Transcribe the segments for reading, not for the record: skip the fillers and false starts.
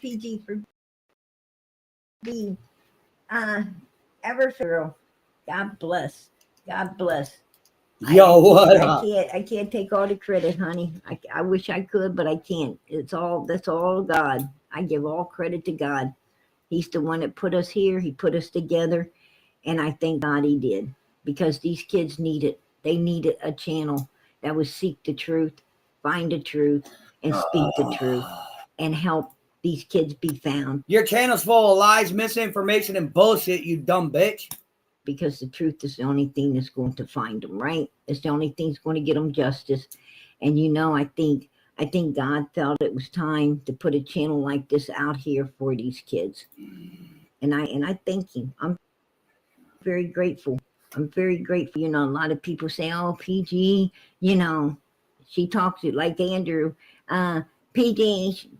PG for being ever thorough. God bless. God bless. Yo, what up? I can't take all the credit, honey. I wish I could, but I can't. That's all God. I give all credit to God. He's the one that put us here. He put us together. And I thank God he did. Because these kids they needed a channel that would seek the truth, find the truth, and speak the truth, and help these kids be found. Your channel's full of lies, misinformation, and bullshit, you dumb bitch. Because the truth is the only thing that's going to find them, right? It's the only thing that's going to get them justice. And I think God felt it was time to put a channel like this out here for these kids. And I thank him. I'm very grateful. I'm very grateful. A lot of people say, oh, PG, she talks like Andrew. PG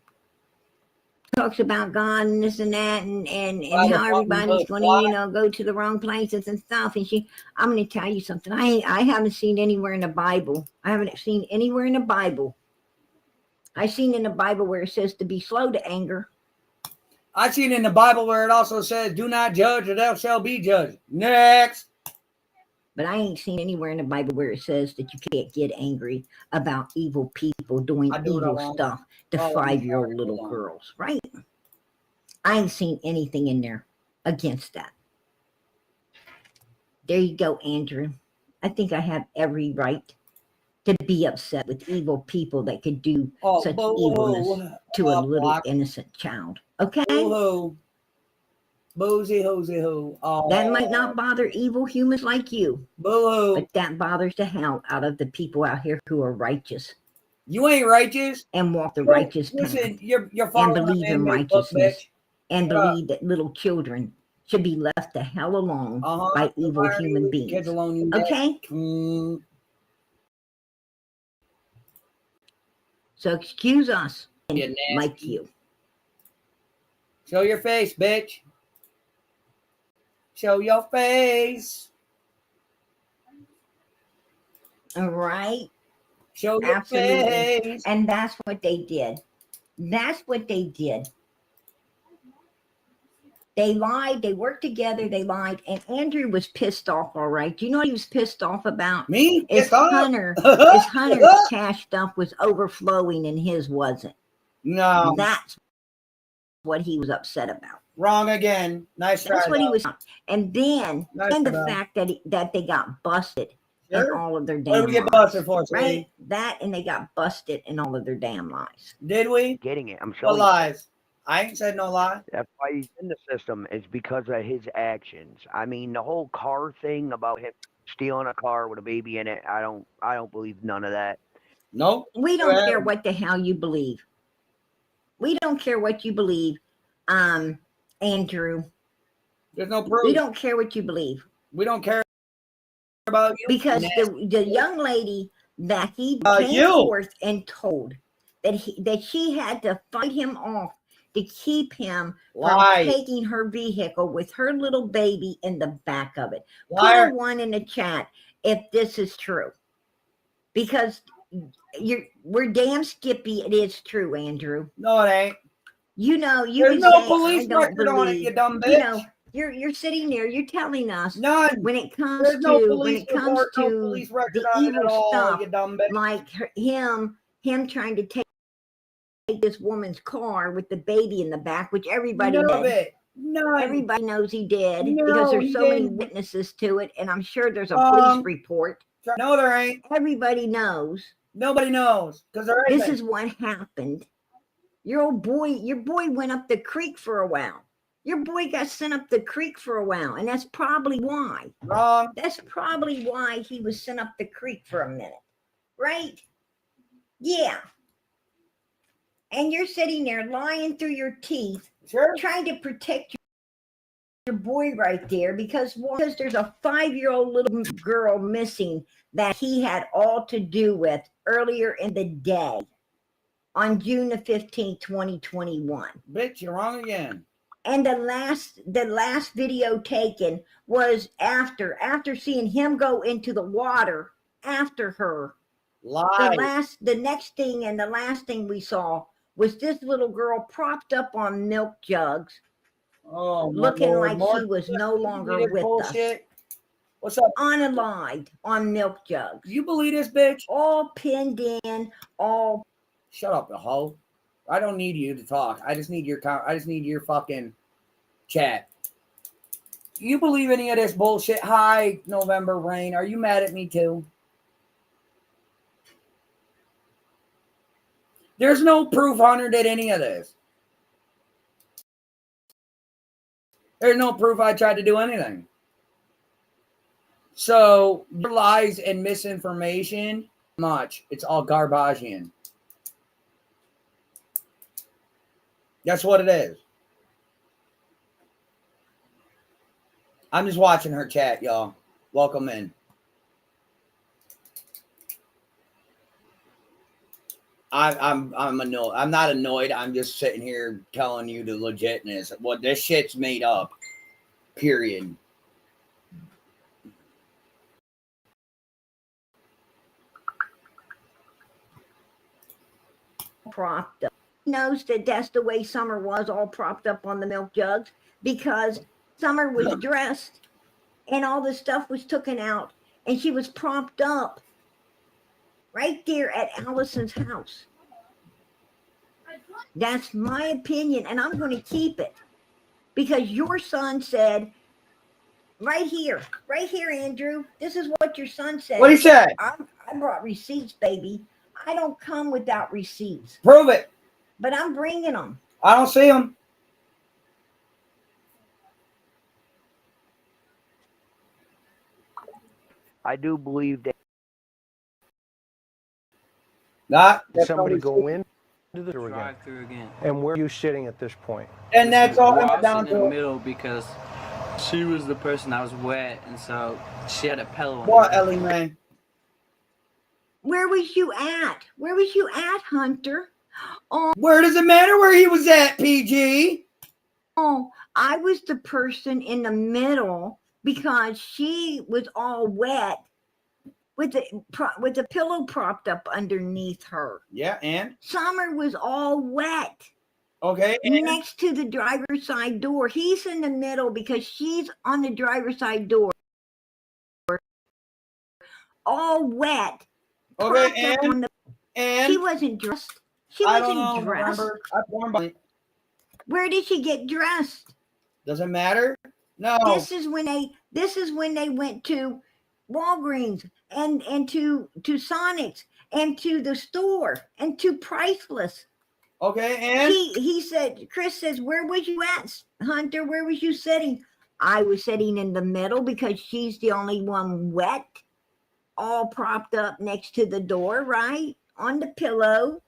talks about God and this and that and how everybody's going to, go to the wrong places and stuff. And I'm going to tell you something. I haven't seen anywhere in the Bible. I haven't seen anywhere in the Bible. I've seen in the Bible where it says to be slow to anger. I've seen in the Bible where it also says, do not judge or thou shalt be judged. Next. But I ain't seen anywhere in the Bible where it says that you can't get angry about evil people doing evil stuff to 5-year-old little girls, right? I ain't seen anything in there against that. There you go, Andrew. I think I have every right to be upset with evil people that could do such evilness to a little innocent child. Okay? Boozy, hosey, ho. That might not bother evil humans like you. But that bothers the hell out of the people out here who are righteous. You ain't righteous. And walk the righteous path. You're and believe in righteousness. And believe that little children should be left the hell alone by evil human beings. Okay? So excuse us like you. Show your face, bitch. Show your face. All right. Show your face. And that's what they did. That's what they did. They lied. They worked together. They lied. And Andrew was pissed off, all right. Do you know what he was pissed off about? Me? His Hunter's cash stuff was overflowing and his wasn't. No. That's what he was upset about. Wrong again. Nice try. That's what he was. And then, the fact that they got busted in all of their damn lies. What did we get busted for, right? That and they got busted in all of their damn lies. Did we? Getting it. I'm showing no lies. I ain't said no lie. That's why he's in the system. It's because of his actions. I mean, the whole car thing about him stealing a car with a baby in it, I don't believe none of that. Nope. We don't care what the hell you believe. We don't care what you believe, Andrew. There's no proof. We don't care what you believe. We don't care about you. Because the young lady that he came forth and told that she had to fight him off to keep him from taking her vehicle with her little baby in the back of it. Put a 1 in the chat if this is true. Because we're damn skippy. It is true, Andrew. No, it ain't. There's no police record on it, you dumb bitch. You're sitting there. You're telling us none. When it comes to the evil stuff, like him trying to take this woman's car with the baby in the back, which everybody knows. Everybody knows he did because there's so many witnesses to it, and I'm sure there's a police report. No, there ain't. Everybody knows. Nobody knows because there ain't. This is what happened. Your boy went up the creek for a while. Your boy got sent up the creek for a while, and that's probably why. Wrong. That's probably why he was sent up the creek for a minute, right? Yeah. And you're sitting there lying through your teeth, trying to protect your boy right there because there's a 5-year-old little girl missing that he had all to do with earlier in the day on June the 15th, 2021. Bitch, you're wrong again. And the last video taken was after seeing him go into the water after her. Lie. The next thing and the last thing we saw was this little girl propped up on milk jugs, Oh, my looking Lord. like More she was no you longer believe this with bullshit? What's up? us. Unalived on milk jugs. You believe this, bitch? All pinned in, all. Shut up, you hoe. I don't need you to talk. I just need your fucking chat. You believe any of this bullshit? Hi, November Rain. Are you mad at me too? There's no proof Hunter did any of this. There's no proof I tried to do anything. So, your lies and misinformation, much. It's all Garbagian. That's what it is. I'm just watching her chat, y'all. Welcome in. I'm annoyed. I'm not annoyed. I'm just sitting here telling you the legitness. What this shit's made up. Period. Propped up. He knows that that's the way Summer was, all propped up on the milk jugs, because Summer was dressed and all the stuff was taken out and she was propped up right there at Allison's house. That's my opinion, and I'm going to keep it, because your son said, right here, Andrew, this is what your son said. What he said? I brought receipts, baby. I don't come without receipts. Prove it. But I'm bringing them. I don't see them. I do believe that. Not somebody go into the drive-through again. And where are you sitting at this point? And that's all Well, I I'm was down sitting in the to. middle because she was the person that was wet, and so she had a pillow. What, Ellie Mae? Where was you at? Where was you at, Hunter? Oh, Where does it matter where he was at, PG? oh, I was the person in the middle because she was all wet with the pillow propped up underneath her. Yeah, and? Summer was all wet. Okay, and? Next to the driver's side door. He's in the middle because she's on the driver's side door. All wet. Okay, and? She wasn't dressed. I don't know, remember? Where did she get dressed? Doesn't matter? No. This is when they went to Walgreens and to Sonic's and to the store and to Priceless. Okay, and? He said, Chris says, where was you at, Hunter? Where was you sitting? I was sitting in the middle because she's the only one wet, all propped up next to the door, right? On the pillow.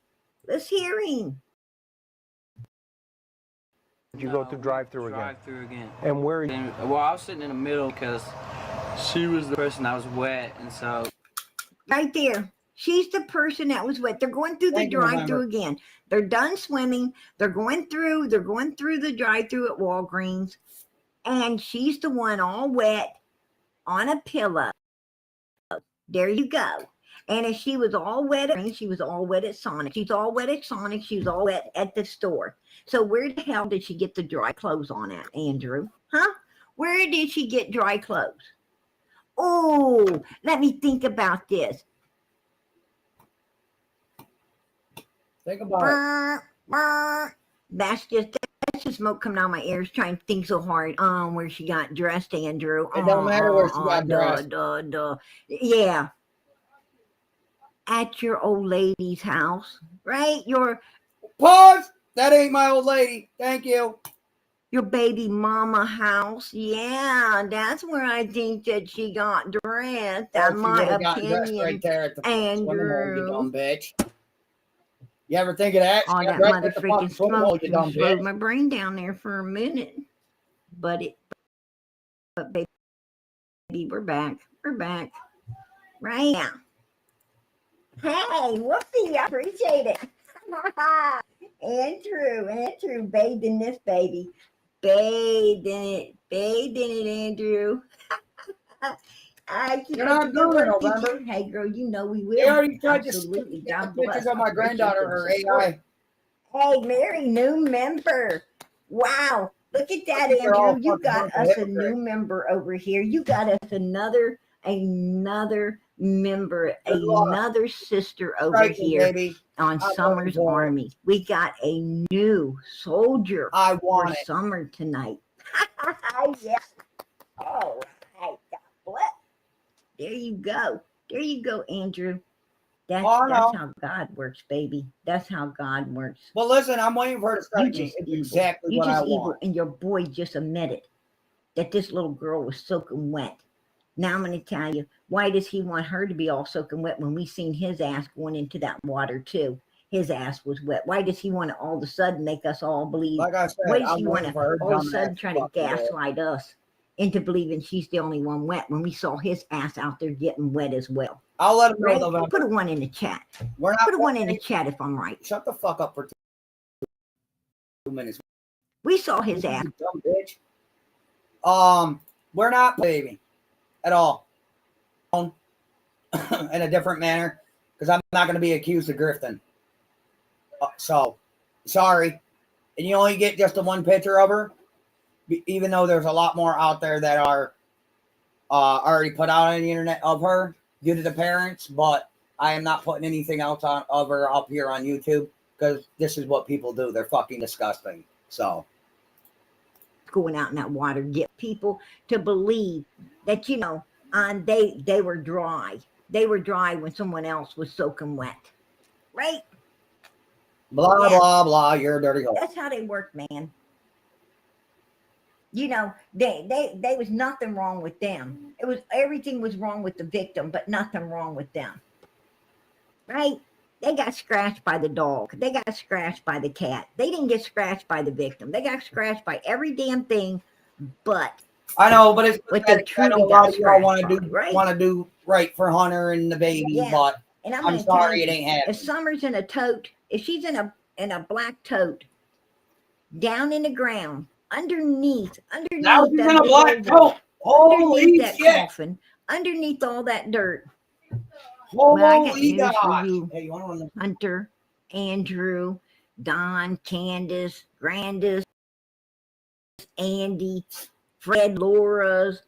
Let's hear him. Did you go through drive-through again? Drive-through again. And where? Well, I was sitting in the middle because she was the person that was wet, and so. Right there. She's the person that was wet. They're going through the drive-through again. They're done swimming. They're going through the drive-through at Walgreens. And she's the one all wet on a pillow. There you go. And if she was all wet, she was all wet at Sonic. She's all wet at Sonic. She's all wet at the store. So where the hell did she get the dry clothes on at, Andrew? Huh? Where did she get dry clothes? Oh, let me think about this. Think about it. That's just smoke coming out of my ears trying to think so hard where she got dressed, Andrew. It don't matter where she got dressed. Yeah. At your old lady's house, right? Pause! That ain't my old lady. Thank you. Your baby mama house. Yeah, that's where I think that she got dressed. That's my opinion. Right there at the Andrew. You dumb bitch. You ever think of that? Oh, that mother freaking smoke slowed my brain down there for a minute. But baby, we're back. We're back. Right now. Hey, whoopsie, I appreciate it. Andrew, bathed in this baby. Bathed in it, Andrew. You're not doing it, November. Hey, girl, you know we will. They already tried Absolutely. to pictures of my granddaughter, her AI. Hey, Mary, new member. Wow. Look at that, They're all Andrew. You fucking got bunch of us a hypocrites. new member over here. You got us another member, Good luck. another sister over Strike me, here baby. on I'm Summer's voting for it. Army. We got a new soldier I for want it. Summer tonight. Yeah. All right. God bless. There you go. There you go, Andrew. That's Oh, no. how God works, baby. That's how God works. Well, listen, I'm waiting for her to You strike me. just It's evil. exactly You what I just evil, want. and your boy just admitted that this little girl was soaking wet. Now I'm going to tell you, why does he want her to be all soaking wet when we seen his ass going into that water too? His ass was wet. Why does he want to all of a sudden make us all believe? Like I said, Why does I'm he want waiting to for her all of a dumb sudden ass try to fucking do it. gaslight us into believing she's the only one wet when we saw his ass out there getting wet as well? I'll let him know, Right? November. Put a one in the chat. We're not Put a one in the playing- chat if I'm right. Shut the fuck up for 2 minutes. We saw his ass. You dumb bitch. We're not baby at all. In a different manner, because I'm not going to be accused of grifting. So, sorry. And you only get just the one picture of her, even though there's a lot more out there that are already put out on the internet of her due to the parents. But I am not putting anything else of her up here on YouTube because this is what people do. They're fucking disgusting. So. Going out in that water, get people to believe that, you know, they were dry. They were dry when someone else was soaking wet. Right? Blah, Yeah. blah, blah. You're a dirty hole. That's how they work, man. You know, they was nothing wrong with them. It was everything was wrong with the victim, but nothing wrong with them. Right? They got scratched by the dog. They got scratched by the cat. They didn't get scratched by the victim. They got scratched by every damn thing, but I know, but it's what they I know truly a lot got of y'all want scratched to do by, right? want to do right for Hunter and the baby, Yeah. but And I'm I'm gonna tell sorry you, it ain't happening. if Summer's in a tote, if she's in a black tote, down in the ground, underneath Now she's that in a big black old- coat. Holy underneath that shit! coffin, underneath all that dirt. Well, I got Holy news for gosh! you, Hey, you want to Hunter, Andrew, Don, Candace, Grandis, Andy, Fred, Laura's,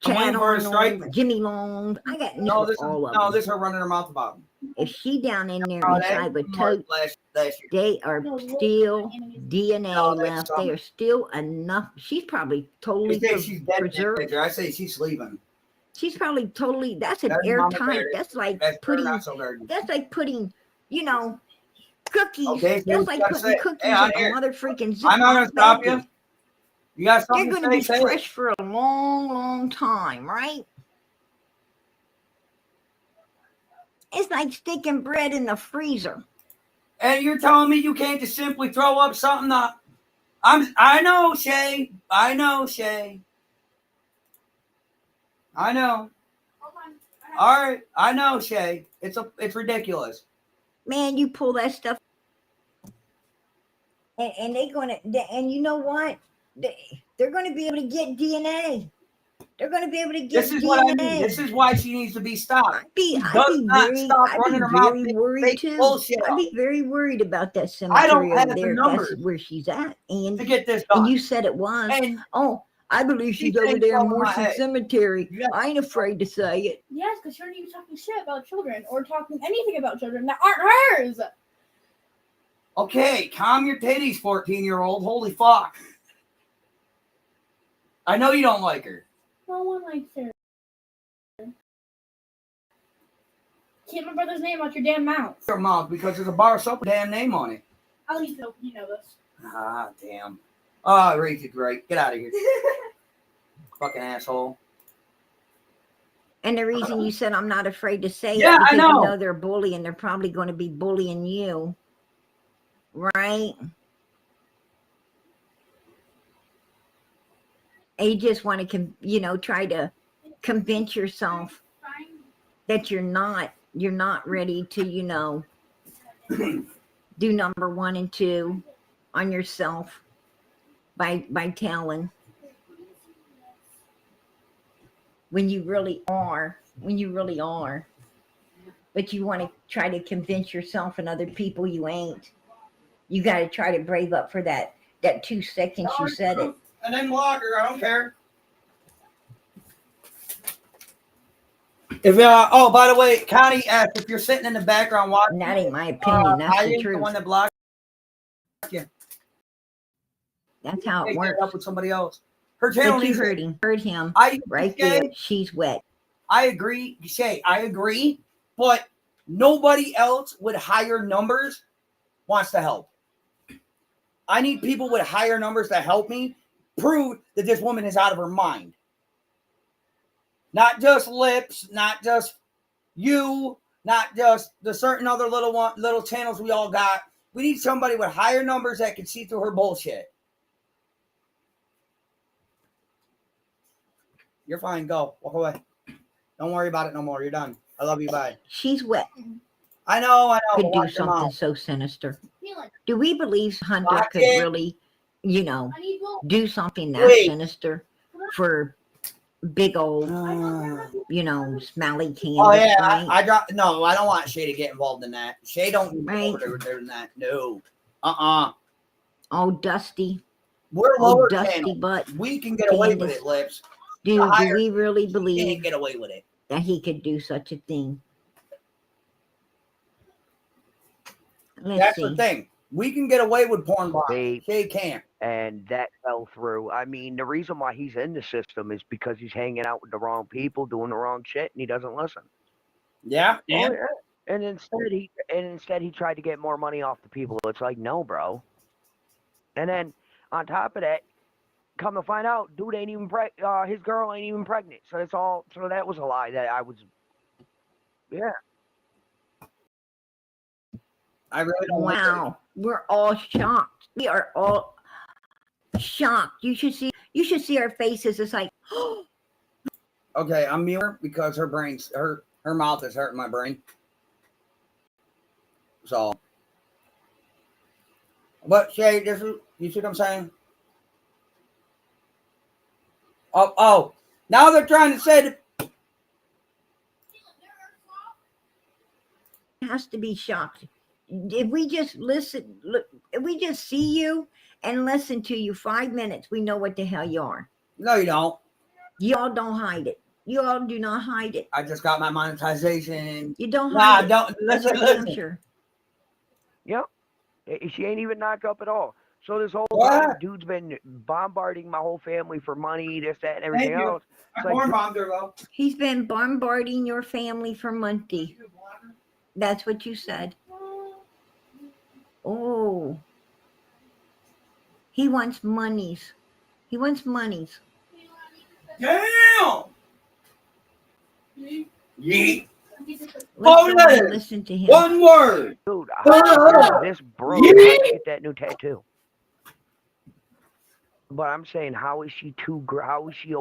I'm waiting Chad for her to strike Arnold, me. Jimmy Long. I got news No, for this is all of them. this is her running her mouth about him. If she down in there Oh, inside a that's tote, last year. they are still DNA No, that's left. They Summer. are still enough. She's probably totally They say she's dead in that preserved. picture. I say she's sleeping. She's probably totally. That's an That's Mama airtight. Mary. That's like That's putting. not so dirty. That's like putting. You know, cookies. Okay, so That's you like gotta putting say, cookies hey, I'm in here. a mother freaking Ziploc I'm not gonna stop you. baggie. You got They're something going to to be say? fresh for a long, long time, right? It's like sticking bread in the freezer. And you're telling me you can't just simply throw up something that I know, Shay. I know, Shay. I know. All right. I know, Shay. It's ridiculous. Man, you pull that stuff. And they're going to, and you know what? They're going to be able to get DNA. They're going to be able to get This is DNA. what I mean. This is why she needs to be stopped. I'd be running her mouth very worried too. bullshit I'd up. be very worried about that cemetery I don't have over the there. numbers That's where she's at, and to get this done. you said it was. And Oh, I believe she's She over thinks there in over my Morrison head. Cemetery. Yeah. I ain't afraid to say it. Yes, because you're not even talking shit about children or talking anything about children that aren't hers. okay, calm your titties, 14-year-old. Holy fuck. I know you don't like her. No one likes her. Keep my brother's name out your damn mouth. Your mouth because there's a bar of soap with a damn name on it. At least you know this. Ah, damn. Oh, Reese is great. Get out of here. Fucking asshole. And the reason you said I'm not afraid to say Yeah, it I because know. you know they're bullying. They're probably going to be bullying you, right? And you just want to, try to convince yourself that you're not ready to, do number 1 and 2 on yourself by telling when you really are, but you want to try to convince yourself and other people you ain't. You got to try to brave up for that 2 seconds you said it. And then block her. I don't care. If oh, by the way, Connie asked if you're sitting in the background watching. And that ain't my opinion. That's I the am truth. the one that blocked you. That's how it Take works. that up with somebody else. Her channel But you needs heard him I right Shay, there. She's wet. I agree, Shay. I agree, but nobody else with higher numbers wants to help. I need people with higher numbers to help me prove that this woman is out of her mind. Not just lips, not just you, not just the certain other little channels we all got. We need somebody with higher numbers that can see through her bullshit. You're fine. Go. Walk away. Don't worry about it no more. You're done. I love you. Bye. She's wet. I know. Could but do watch your mouth. something so sinister. Do we believe Hunter Watch could it. really, I need both. do something that Wait. sinister for big old, smelly candy? Oh yeah, right? I dropped. No, I don't want Shay to get involved in that. Shay don't Right. over there in that. No. Oh, Dusty. We're Oh, lower Dusty channel. butt. We can get away with Candace. it, Lips. Do higher- we really We believe can't get away with it. that he could do such a thing? Let's That's see. the thing. We can get away with porn bombs. They- Shay can't. And that fell through. I mean, the reason why he's in the system is because he's hanging out with the wrong people, doing the wrong shit, and he doesn't listen. Yeah. Oh, yeah. And instead he tried to get more money off the people. It's like, no, bro. And then on top of that, come to find out, dude ain't even his girl ain't even pregnant. So it's all. So that was a lie that I was. Yeah. I really don't like it. Wow, we're all shocked. We are all shocked. You should see our faces. It's like, Okay, I'm mute her because her mouth is hurting my brain. So, but Shay, you see what I'm saying? Oh, now they're trying to say that. has to be shocked. If we just if we just see you and listen to you 5 minutes, we know what the hell you are. No, you don't. Y'all don't hide it. You all do not hide it. I just got my monetization. You don't Nah, hide it. don't That's listen. for damn Listen. sure. Yep. She ain't even knocked up at all. So this whole What? time, dude's been bombarding my whole family for money, this, that, and everything Thank you. else. I It's like, porn bombed her though. He's been bombarding your family for months. That's what you said. Oh. He wants monies. He wants monies. Damn. Yeet. Let's Oh, go yeah. and listen to him. One word. dude, Ah! this broke. Yeah. I get that new tattoo. But I'm saying, how is she how is she a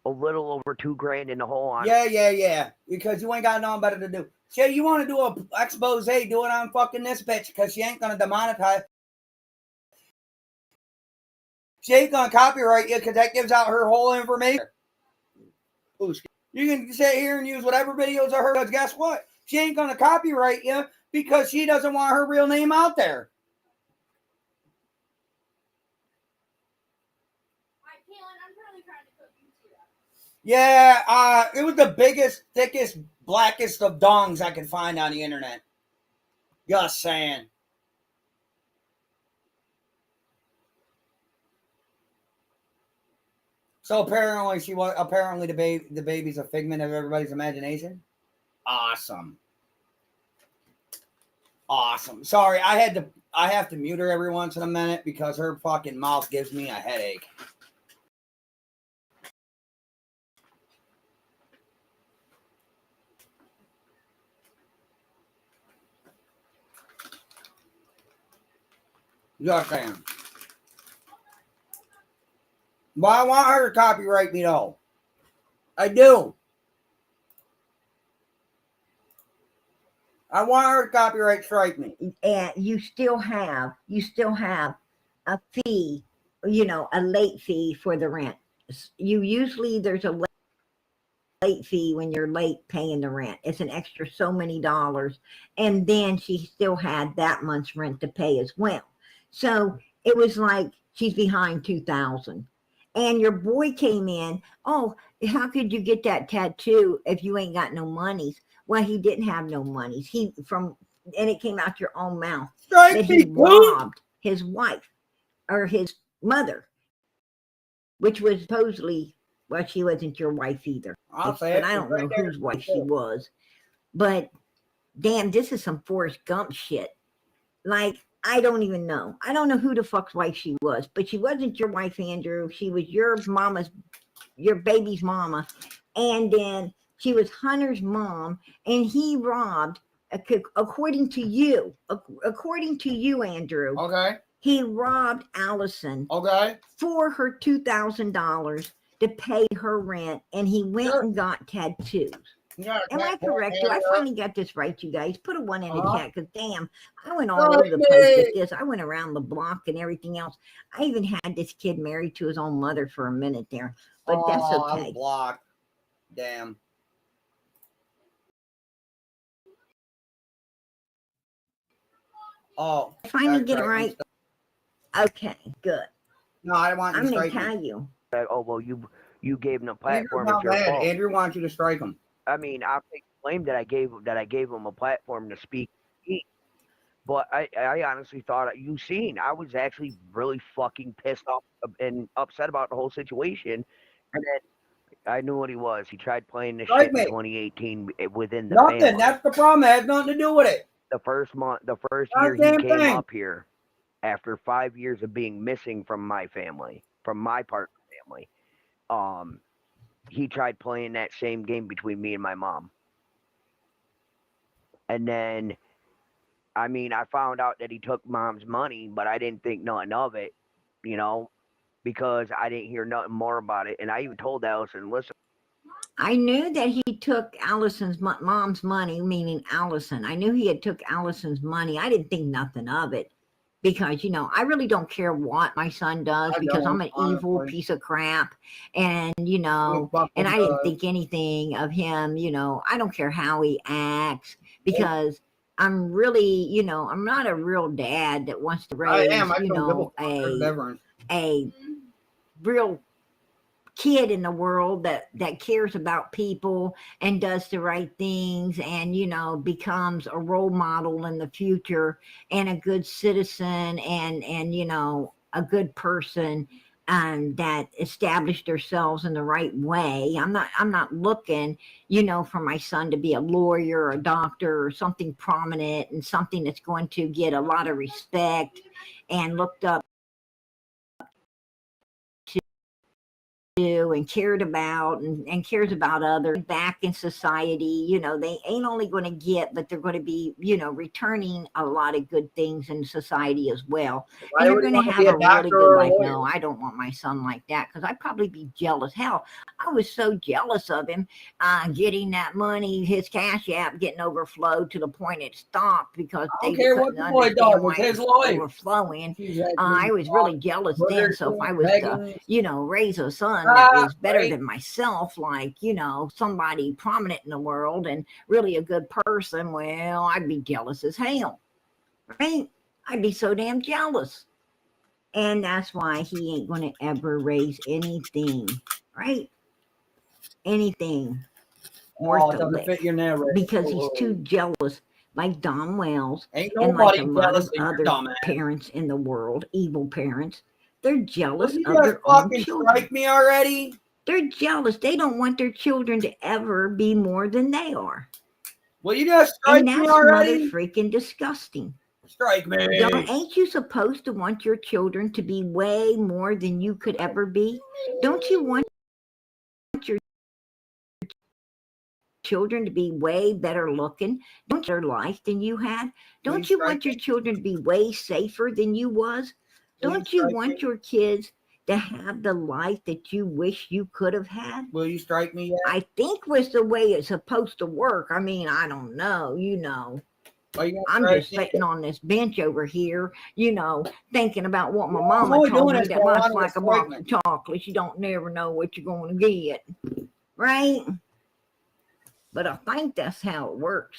little over $2,000 in the hole on? Yeah. Because you ain't got nothing better to do. Shay, you want to do a expose? Do it on fucking this bitch because she ain't gonna demonetize. She ain't gonna copyright you because that gives out her whole information. You can sit here and use whatever videos of her, but guess what? She ain't gonna copyright you because she doesn't want her real name out there. I'm currently trying to cook. You see that? Yeah, it was the biggest, thickest, blackest of dongs I could find on the internet. Just saying. So apparently the baby's a figment of everybody's imagination. Awesome. Sorry, I have to mute her every once in a minute because her fucking mouth gives me a headache. Just saying. But I want her to copyright me though. I do. I want her to copyright strike me. And you still have a fee, a late fee for the rent. You usually there's a late fee when you're late paying the rent. It's an extra so many dollars. And then she still had that month's rent to pay as well. So it was like she's behind $2,000. And your boy came in, oh, how could you get that tattoo if you ain't got no monies? Well, he didn't have no monies. And it came out your own mouth that he robbed his wife or his mother, which was supposedly, well, she wasn't your wife either. But I don't know whose wife she was. But damn, this is some Forrest Gump shit. Like, I don't even know. I don't know who the fuck's wife she was, but she wasn't your wife, Andrew. She was your baby's mama. And then she was Hunter's mom, and he robbed, according to you, Andrew. Okay. He robbed Allison. Okay. For her $2,000 to pay her rent, and he went and got tattoos. Am I correct? Do I finally got this right, you guys? Put a 1 in the chat, because damn, I went all over the place with this. I went around the block and everything else. I even had this kid married to his own mother for a minute there, but that's okay. I'm blocked. Damn. Oh, I finally get it right. Okay, good. No, I want you to strike I'm going to tell you. Oh, well, you gave him a platform. Andrew's It's your not mad. fault. Andrew wants you to strike him. I mean, I take blame that I gave him a platform to speak. But I honestly thought I was actually really fucking pissed off and upset about the whole situation. And then I knew what he was. He tried playing this shit in 2018 within the Nothing. family. That's the problem. It has nothing to do with it. The first year he came up here, after 5 years of being missing from my family, from my part of the family, he tried playing that same game between me and my mom. And then, I mean, I found out that he took mom's money, but I didn't think nothing of it, because I didn't hear nothing more about it. And I even told Allison, listen. I knew that he took Allison's mom's money, meaning Allison. I knew he had took Allison's money. I didn't think nothing of it because, I really don't care what my son does because I'm an evil piece of crap. And, and I didn't think anything of him, I don't care how he acts because I'm really, I'm not a real dad that wants to raise, a real kid in the world that cares about people and does the right things and becomes a role model in the future and a good citizen and a good person that established themselves in the right way. I'm not looking for my son to be a lawyer or a doctor or something prominent and something that's going to get a lot of respect and looked up and cared about and cares about others back in society. They ain't only going to get, but they're going to be, returning a lot of good things in society as well. And they're going to have a really good life. No, I don't want my son like that because I'd probably be jealous. Hell, I was so jealous of him getting that money, his cash app getting overflowed to the point it stopped because they couldn't understand why it was overflowing. I was really jealous then. So if I was to, raise a son that was better than myself, like, somebody prominent in the world and really a good person, well, I'd be jealous as hell, right? I'd be so damn jealous. And that's why he ain't going to ever raise anything, right? Anything worth a lick because he's too jealous, like Don Wells and like a lot of other parents in the world, evil parents. They're jealous of their own children. Strike me already? They're jealous. They don't want their children to ever be more than they are. Well, you just strike me already? And that's mother freaking disgusting. Strike me. Ain't you supposed to want your children to be way more than you could ever be? Don't you want your children to be way better looking? Don't you want their life than you had? Don't you want your children to be way safer than you was? Don't you want your kids to have the life that you wish you could have had? Will you strike me yet? I think was the way it's supposed to work. I mean, I don't know, I'm just sitting on this bench over here, thinking about what my mama told me that much like a box of chocolates. You don't never know what you're going to get, right? But I think that's how it works.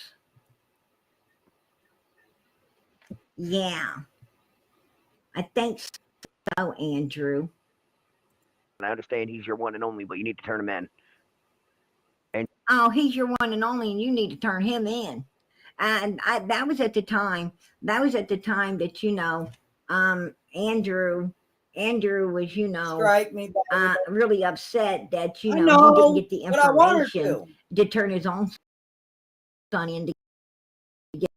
Yeah, I think so, Andrew. I understand he's your one and only, but you need to turn him in. Oh, he's your one and only, and you need to turn him in. And that was at the time. That was at the time that Andrew was Strike me, baby. really upset that I he know, didn't get the but I want her information to turn his own son in to get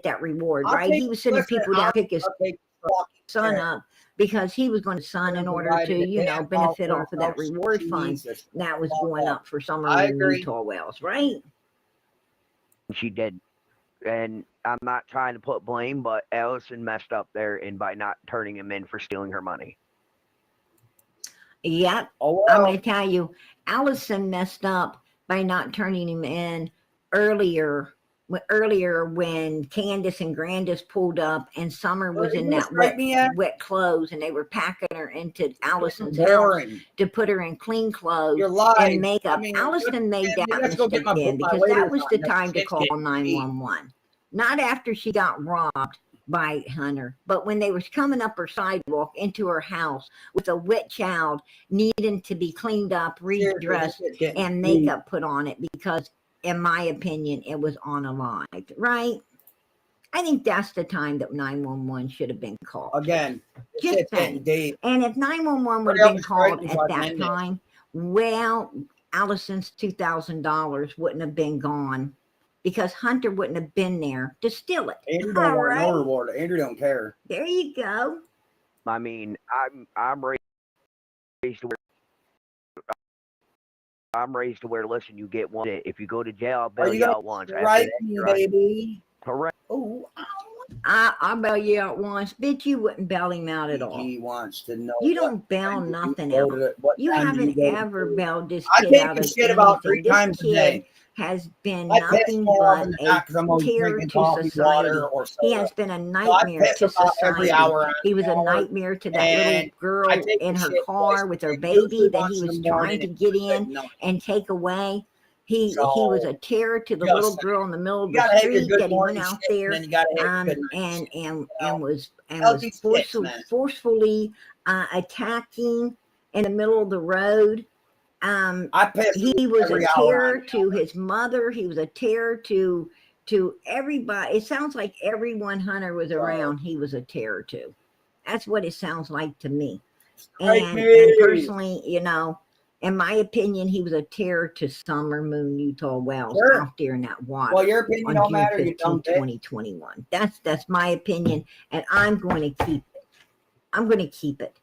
that reward. I'll Right? take- He was sending listen, people down to pick his I'll take the fucking son chair. up because he was going to son in order to benefit off of that reward fund Jesus. that was going up for Summer I Moon agree. Utah Wells. Right? She did. And I'm not trying to put blame, but Allison messed up there and by not turning him in for stealing her money. Yep. Oh, I'm well. going to tell you, Allison messed up by not turning him in earlier when Candace and Grandis pulled up and Summer was in that wet clothes and they were packing her into Allison's house to put her in clean clothes You're lying. and makeup. Allison made that mistake then because that was the time to call 911. Not after she got robbed by Hunter, but when they was coming up her sidewalk into her house with a wet child needing to be cleaned up, redressed, and makeup put on it because, in my opinion, it was unalived, right? I think that's the time that 911 should have been called. Again, just saying. And if 911 would have been called at that time, well, Allison's $2,000 wouldn't have been gone because Hunter wouldn't have been there to steal it. Andrew don't want no reward. Andrew don't care. There you go. I mean, I'm raised to where listen, you get one. If you go to jail, I'll bail you out once. Right, baby. Correct. Oh, I'll bail you out once. Bitch, you wouldn't bail him out at all. He wants to know. You don't bail nothing out. You haven't ever bailed this kid out of anything. Shit about 3 times a day. Has been nothing but a terror to society. He has been a nightmare to society. He was a nightmare to that little girl in her car with her baby that he was trying to get in and take away. He was a terror to the little girl in the middle of the street that he went out there and was forcefully attacking in the middle of the road. He was a terror to his mother. He was a terror to everybody. It sounds like everyone Hunter was around, he was a terror to. That's what it sounds like to me. And personally, in my opinion, he was a terror to Summer Moon Utah Wells out there in that water. Well, your opinion don't matter. 15, 2021. That's my opinion, and I'm going to keep it. I'm going to keep it.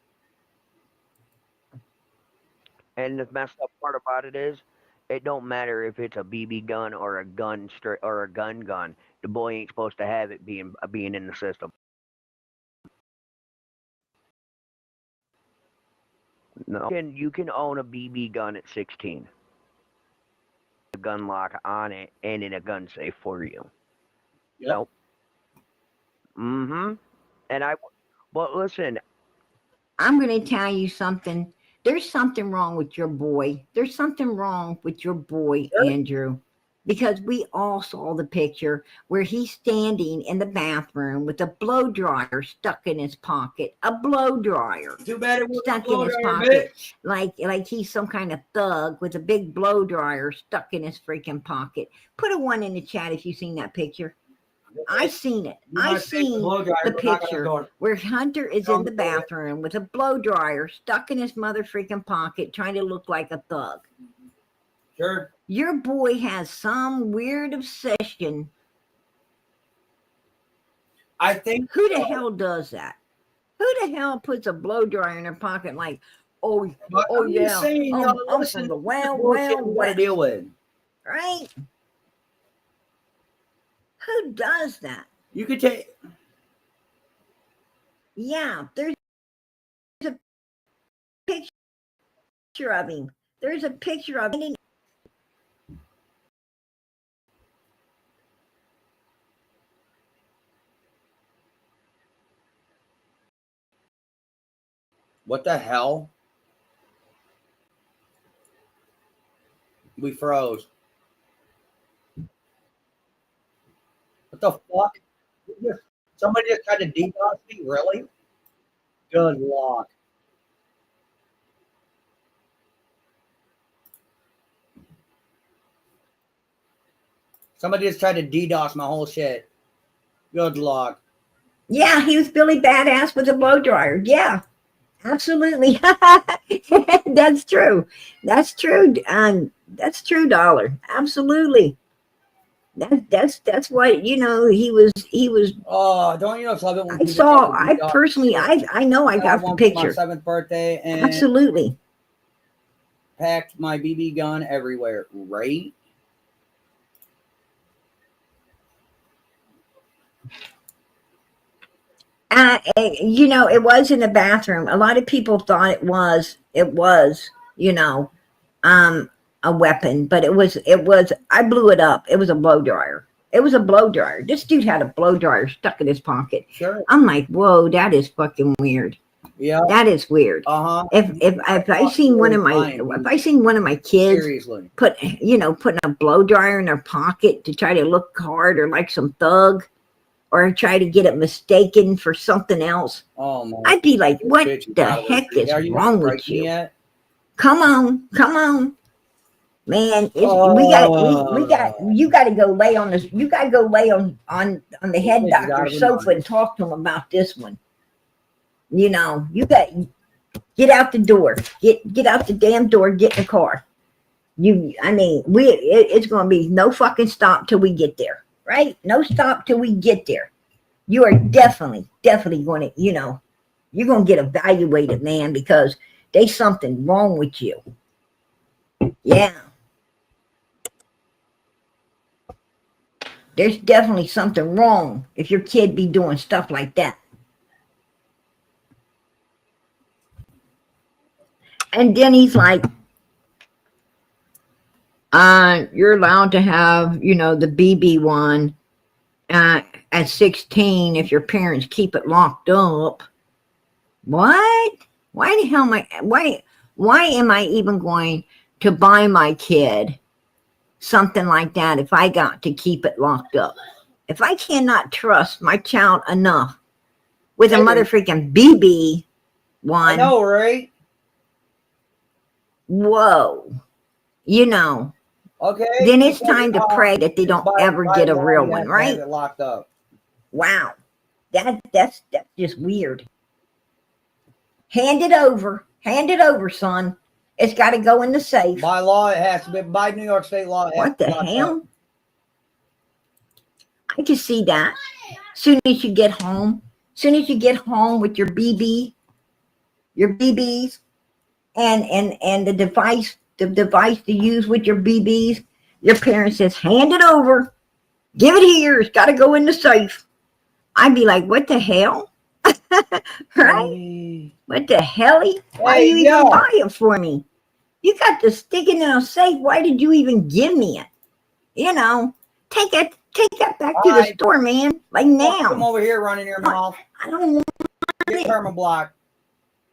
And the messed up part about it is, it don't matter if it's a BB gun or a gun or a gun. The boy ain't supposed to have it being in the system. No, you can own a BB gun at 16. A gun lock on it and in a gun safe for you. Yep. So, and but listen, I'm going to tell you something. There's something wrong with your boy. There's something wrong with your boy, Andrew, because we all saw the picture where he's standing in the bathroom with a blow dryer stuck in his pocket. A blow dryer stuck in his pocket, like he's some kind of thug with a big blow dryer stuck in his freaking pocket. Put a 1 in the chat if you've seen that picture. I seen it. I seen the picture where Hunter is in the bathroom with a blow dryer stuck in his mother freaking pocket, trying to look like a thug. Sure. Your boy has some weird obsession. I think. Who the hell does that? Who the hell puts a blow dryer in their pocket like, oh yeah, I'm from the wild west. Deal with, right? Who does that? You could take. Yeah, there's a picture of him. There's a picture of him. What the hell? We froze. the fuck? Somebody just tried to DDoS me? Really? Good luck. Somebody just tried to DDoS my whole shit. Good luck. Yeah, he was Billy Badass with a blow dryer. Yeah, absolutely. That's true. That's true. That's true, Dollar. Absolutely. That's what he was. Oh, don't you know? Love it when I people saw. try to I DDoS personally. shit. I know. I got the one for my picture. 7th birthday and Absolutely. packed my BB gun everywhere. Right? It was in the bathroom. A lot of people thought it was, a weapon, but it was, I blew it up. It was a blow dryer. It was a blow dryer. This dude had a blow dryer stuck in his pocket. Sure. I'm like, whoa, that is fucking weird. Yeah. That is weird. Uh-huh. If I seen one of my kids Seriously. putting a blow dryer in their pocket to try to look hard or like some thug, or try to get it mistaken for something else, Oh my! I'd be like, what bitch, the heck is wrong with you? Yet? Come on, man! You got to go lay on this. You got to go lay on the head Bitch is out doctor's of her sofa mind. and talk to him about this one. You got get out the door. Get out the damn door. Get in the car. It's going to be no fucking stop till we get there. Right? No stop till we get there. You are definitely going to, you're going to get evaluated, man, because there's something wrong with you. Yeah. There's definitely something wrong if your kid be doing stuff like that. And then he's like, you're allowed to have, the BB one at 16 if your parents keep it locked up. What? Why the hell why am I even going to buy my kid something like that if I got to keep it locked up? If I cannot trust my child enough with a motherfucking BB one. I know, right? Whoa. Okay. Then it's time to pray that they don't ever get a real one, right? It locked up. Wow. That's just weird. Hand it over, son. It's got to go in the safe. By law, it has to be. By New York State law, it has What to the be locked hell? up. I can see that. Soon as you get home with your BBs, and the device to use with your BBs, your parent says, hand it over. Give it here. It's got to go in the safe. I'd be like, what the hell? Right? What the hell? Why you even buy it for me? You got to stick it in a safe. Why did you even give me it? Take that back to the store, man. Like now. Come over here, running your mouth. I don't want Get Karma block.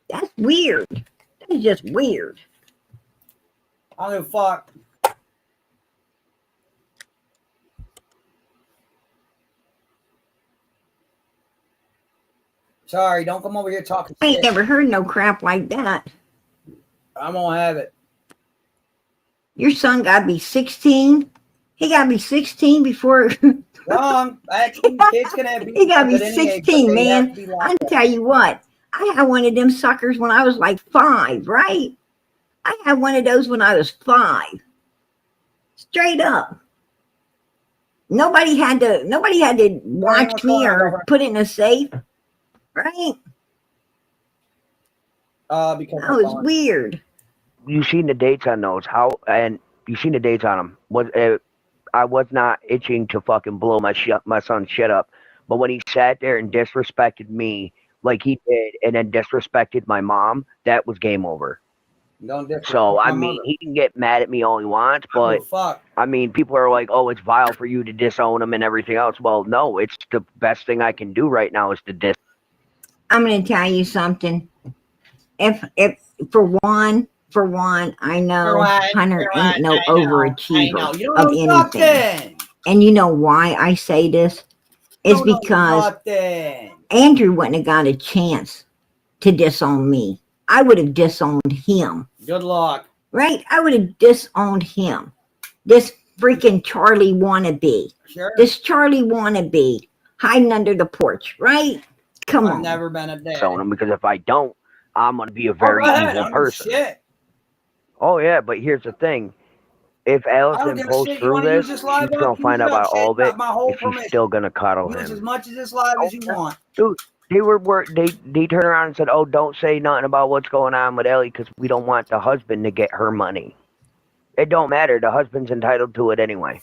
That's weird. That's just weird. I don't give a fuck. Sorry, don't come over here talking I ain't shit. never heard no crap like that. I'm gonna have it. Your son got to be 16. He got to be 16 before. Wrong. Actually, kids can have He got to be at any age, 16, but they have man. to be locked I up. tell you what. I had one of them suckers when I was like 5, right? I had one of those when I was 5. Straight up. Nobody had to watch me or put it in a safe. Right? Because That was weird. You seen the dates on those? You seen the dates on them? I was not itching to fucking blow my son's shit up, but when he sat there and disrespected me like he did, and then disrespected my mom, that was game over. Don't disrespect So my I mean, mother. he can get mad at me all he wants, but fuck. I mean, people are like, "Oh, it's vile for you to disown him and everything else." Well, no, it's the best thing I can do right now is to diss. I'm going to tell you something. If for one, I know Hunter ain't no overachiever of anything. And you know why I say this? is because nothing. Andrew wouldn't have got a chance to disown me. I would have disowned him. Good luck. Right? I would have disowned him. This freaking Charlie wannabe. Sure. This Charlie wannabe hiding under the porch, right? Come I've on. never been a dad. Disown him, because if I don't, I'm gonna be a very Go ahead, evil I'm person. Shit. Oh yeah, but here's the thing. If I don't Allison give a pulls shit. You through want to this, use this she's live? gonna find out about all of it, My whole and she's permission. still gonna cuddle Use as him. much of this live as you want. Dude, they turned around and said, "Oh, don't say nothing about what's going on with Ellie, because we don't want the husband to get her money." It don't matter. The husband's entitled to it anyway.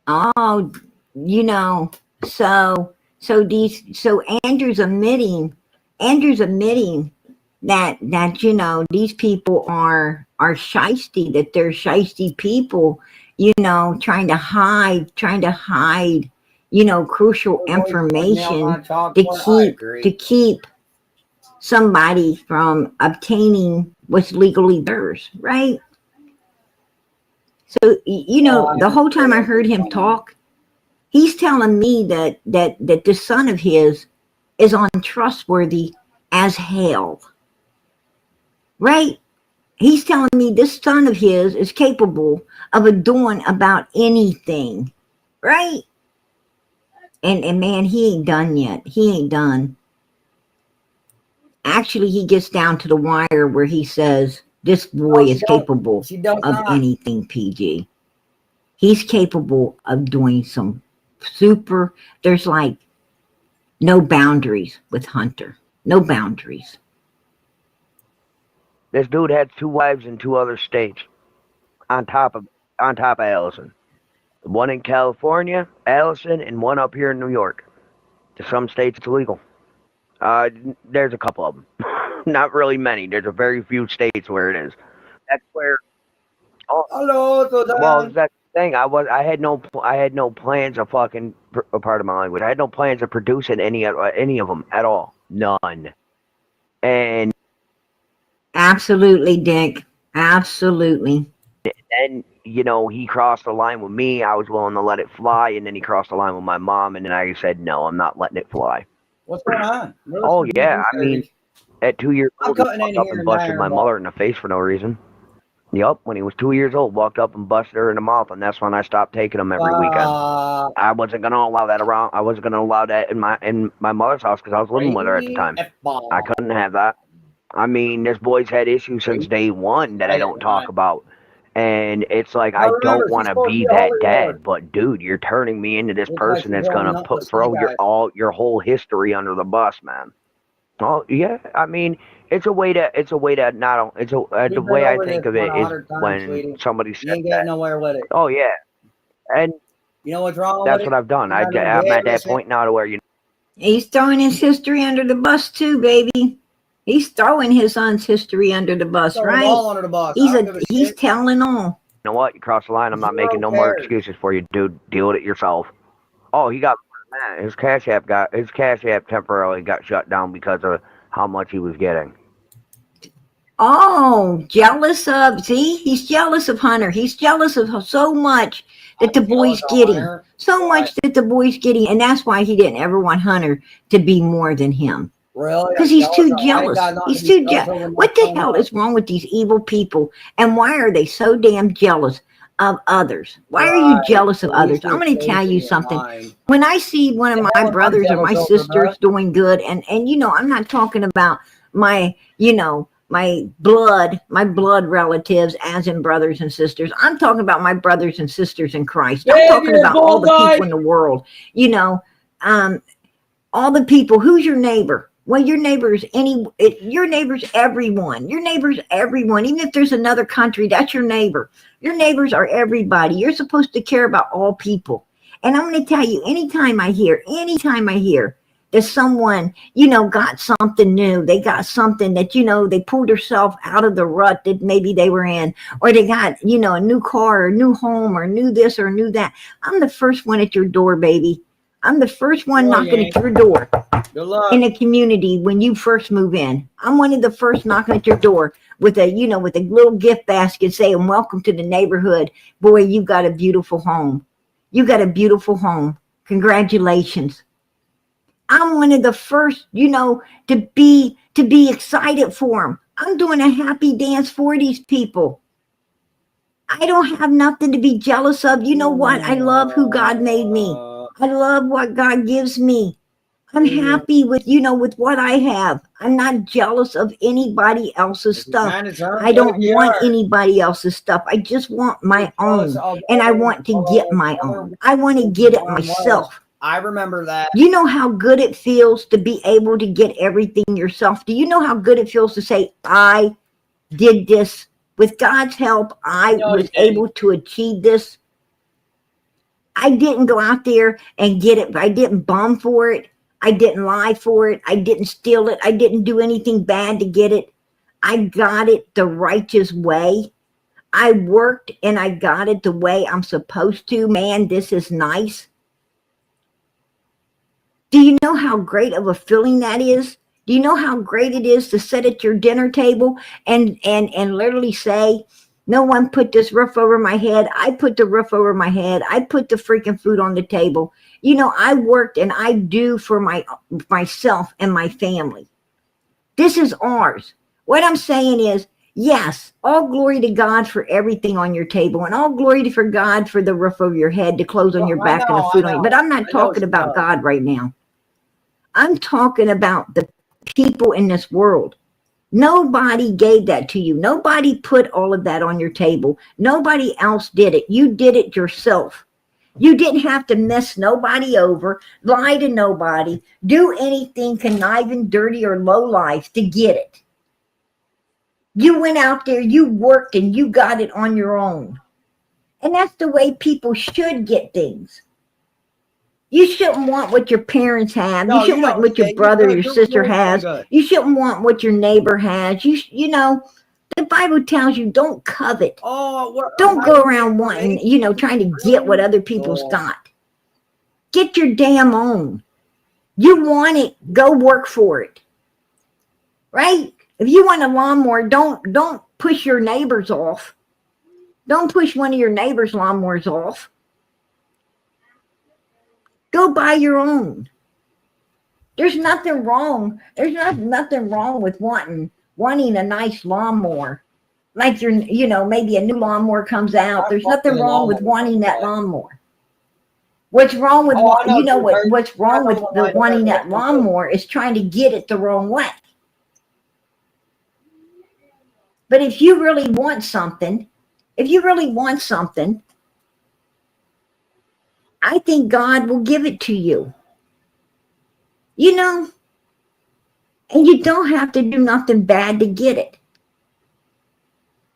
Oh, you know, so Andrew's admitting that you know these people are shiesty, that they're shiesty people, you know, trying to hide, you know, crucial information to keep somebody from obtaining what's legally theirs, right? So, you know, the whole time I heard him talk, he's telling me that the son of his is untrustworthy as hell. Right? He's telling me this son of his is capable of doing about anything. Right? And man, he ain't done yet. He ain't done. Actually, he gets down to the wire where he says, this boy is capable of anything, PG. He's capable of doing some super, there's like no boundaries with Hunter. No boundaries. This dude had 2 wives in 2 other states on top of Allison. One in California, Allison, and one up here in New York. To some states, it's illegal. There's a couple of them. Not really many. There's a very few states where it is. That's where. Oh, hello, well, that's the thing. I had no plans of fucking. Part of my language. I had no plans of producing any of them at all. None. And absolutely, Dick. Absolutely. then, you know, he crossed the line with me. I was willing to let it fly, and then he crossed the line with my mom, and then I said, no, I'm not letting it fly. What's going on? Oh yeah, I mean, at 2 years old, he cutting in walked up here and and busted there, my but- mother in the face for no reason. Yup, when he was 2 years old, walked up and busted her in the mouth, and that's when I stopped taking him every weekend. I wasn't gonna allow that around. I wasn't gonna allow that in my mother's house because I was living with her at the time. I couldn't have that. I mean, this boy's had issues since day one that I don't talk about. And it's like, I don't want to be that dad, but dude, you're turning me into this person that's gonna throw your whole history under the bus, man. Oh yeah, I mean, it's a way to not. It's the way I think of it is when somebody says You ain't getting nowhere with it. oh yeah, and you know what's wrong that's with what I've done. I'm at that point now to where he's throwing his history under the bus too, baby. He's throwing his son's history under the bus, right? All under the bus. He's telling all. You know what? You cross the line. I'm not making no more excuses for you, dude. Deal with it yourself. Oh, he got his Cash App temporarily got shut down because of how much he was getting. Oh, jealous of, see, he's jealous of Hunter. He's jealous of so much that the boy's getting. So much that the boy's getting. And that's why he didn't ever want Hunter to be more than him. Really? Because he's too jealous. He's too jealous. What the hell is wrong with these evil people? And why are they so damn jealous of others? Why are you jealous of others? I'm going to tell you something. When I see one of my brothers or my sisters doing good, and you know, I'm not talking about my, you know, my blood relatives, as in brothers and sisters. I'm talking about my brothers and sisters in Christ. I'm talking about all the people in the world. You know, all the people. Who's your neighbor? Well, your neighbor's your neighbor's everyone. Your neighbor's everyone. Even if there's another country, that's your neighbor. Your neighbors are everybody. You're supposed to care about all people. And I'm going to tell you, anytime I hear that someone, you know, got something new, they got something that, you know, they pulled themselves out of the rut that maybe they were in, or they got, you know, a new car or a new home or new this or new that. I'm the first one at your door, baby. I'm the first one knocking at your door in a community when you first move in. I'm one of the first knocking at your door with a, you know, with a little gift basket saying, welcome to the neighborhood. Boy, you got a beautiful home. You got a beautiful home. Congratulations. I'm one of the first, to be excited for them. I'm doing a happy dance for these people. I don't have nothing to be jealous of. You know what? I love who God made me. I love what God gives me. I'm happy with, with what I have. I'm not jealous of anybody else's stuff. I don't want anybody else's stuff. I just want my own. And I want to get my own. I want to get it myself. I remember that. You know how good it feels to be able to get everything yourself? Do you know how good it feels to say, I did this? With God's help, I was able to achieve this. I didn't go out there and get it. I didn't bum for it. I didn't lie for it. I didn't steal it. I didn't do anything bad to get it. I got it the righteous way. I worked and I got it the way I'm supposed to. Man, this is nice. Do you know how great of a feeling that is? Do you know how great it is to sit at your dinner table and literally say, no one put this roof over my head. I put the roof over my head. I put the freaking food on the table. I worked and I do for myself and my family. This is ours. What I'm saying is, yes, all glory to God for everything on your table, and all glory for God for the roof over your head, the clothes on your back, and the food on you. But I'm not talking about God right now. I'm talking about the people in this world. Nobody gave that to you. Nobody put all of that on your table. Nobody else did it. You did it yourself. You didn't have to mess nobody over, lie to nobody, do anything conniving, dirty, or low life to get it. You went out there, you worked, and you got it on your own. And that's the way people should get things. You shouldn't want what your parents have. You shouldn't want what your brother or your sister has. You shouldn't want what your neighbor has. The Bible tells you don't covet. Don't go around wanting, trying to get what other people's got. Get your damn own. You want it, go work for it. Right? If you want a lawnmower, don't push your neighbors off. Don't push one of your neighbors' lawnmowers off. Go buy your own. There's nothing wrong. There's nothing wrong with wanting a nice lawnmower. Like maybe a new lawnmower comes out. There's nothing wrong with wanting that lawnmower. What's wrong with what's wrong with wanting that lawnmower is trying to get it the wrong way. But if you really want something, I think God will give it to you. And you don't have to do nothing bad to get it.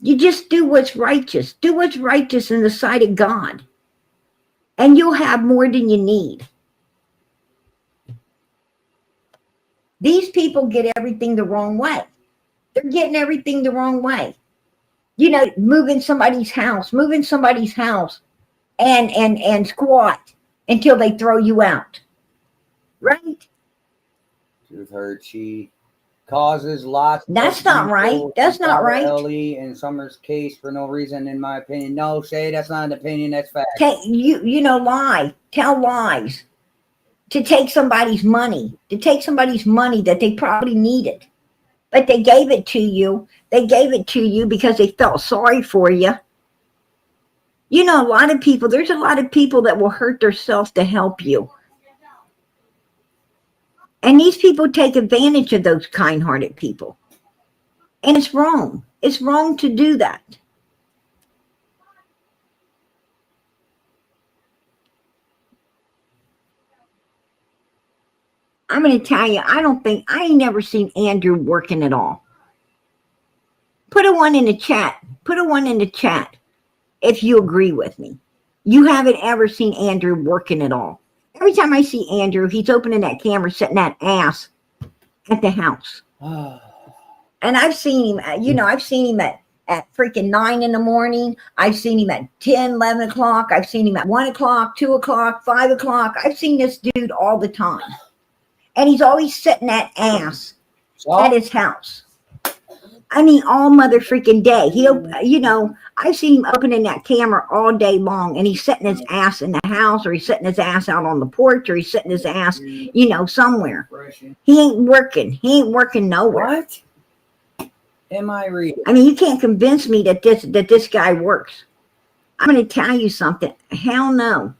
You just do what's righteous. Do what's righteous in the sight of God. And you'll have more than you need. These people get everything the wrong way. They're getting everything the wrong way. Moving somebody's house and squat until they throw you out. Right? Truth hurt. She causes lots. That's not right. That's not right. Ellie in Summer's case for no reason, in my opinion. No, Shay, that's not an opinion. That's fact. Lie. Tell lies. To take somebody's money. That they probably needed. But they gave it to you. They gave it to you because they felt sorry for you. There's a lot of people that will hurt themselves to help you. And these people take advantage of those kind-hearted people. And it's wrong. It's wrong to do that. I'm going to tell you, I ain't never seen Andrew working at all. Put a 1 in the chat. If you agree with me. You haven't ever seen Andrew working at all. Every time I see Andrew, he's opening that camera, setting that ass at the house. And I've seen him, I've seen him at freaking 9 in the morning. I've seen him at 10, 11 o'clock. I've seen him at 1 o'clock, 2 o'clock, 5 o'clock. I've seen this dude all the time. And he's always setting that ass at his house. I mean, all mother freaking day. You know, I've seen him opening that camera all day long, and he's setting his ass in the house, or he's setting his ass out on the porch, or he's setting his ass, you know, somewhere. He ain't working. He ain't working nowhere. What? Am I reading? I mean, you can't convince me that this guy works. I'm going to tell you something. Hell no.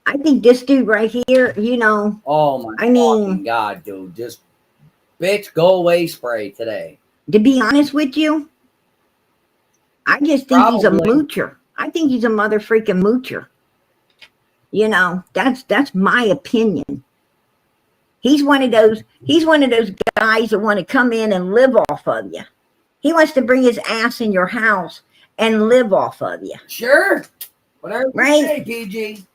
I think this dude right here, you know. Oh my fucking God, dude. Just bitch, go away spray today. To be honest with you, I just think he's a moocher. I think he's a mother freaking moocher. You know, that's my opinion. He's one of those guys that want to come in and live off of you. He wants to bring his ass in your house and live off of you. Sure. Whatever right? you say, PG.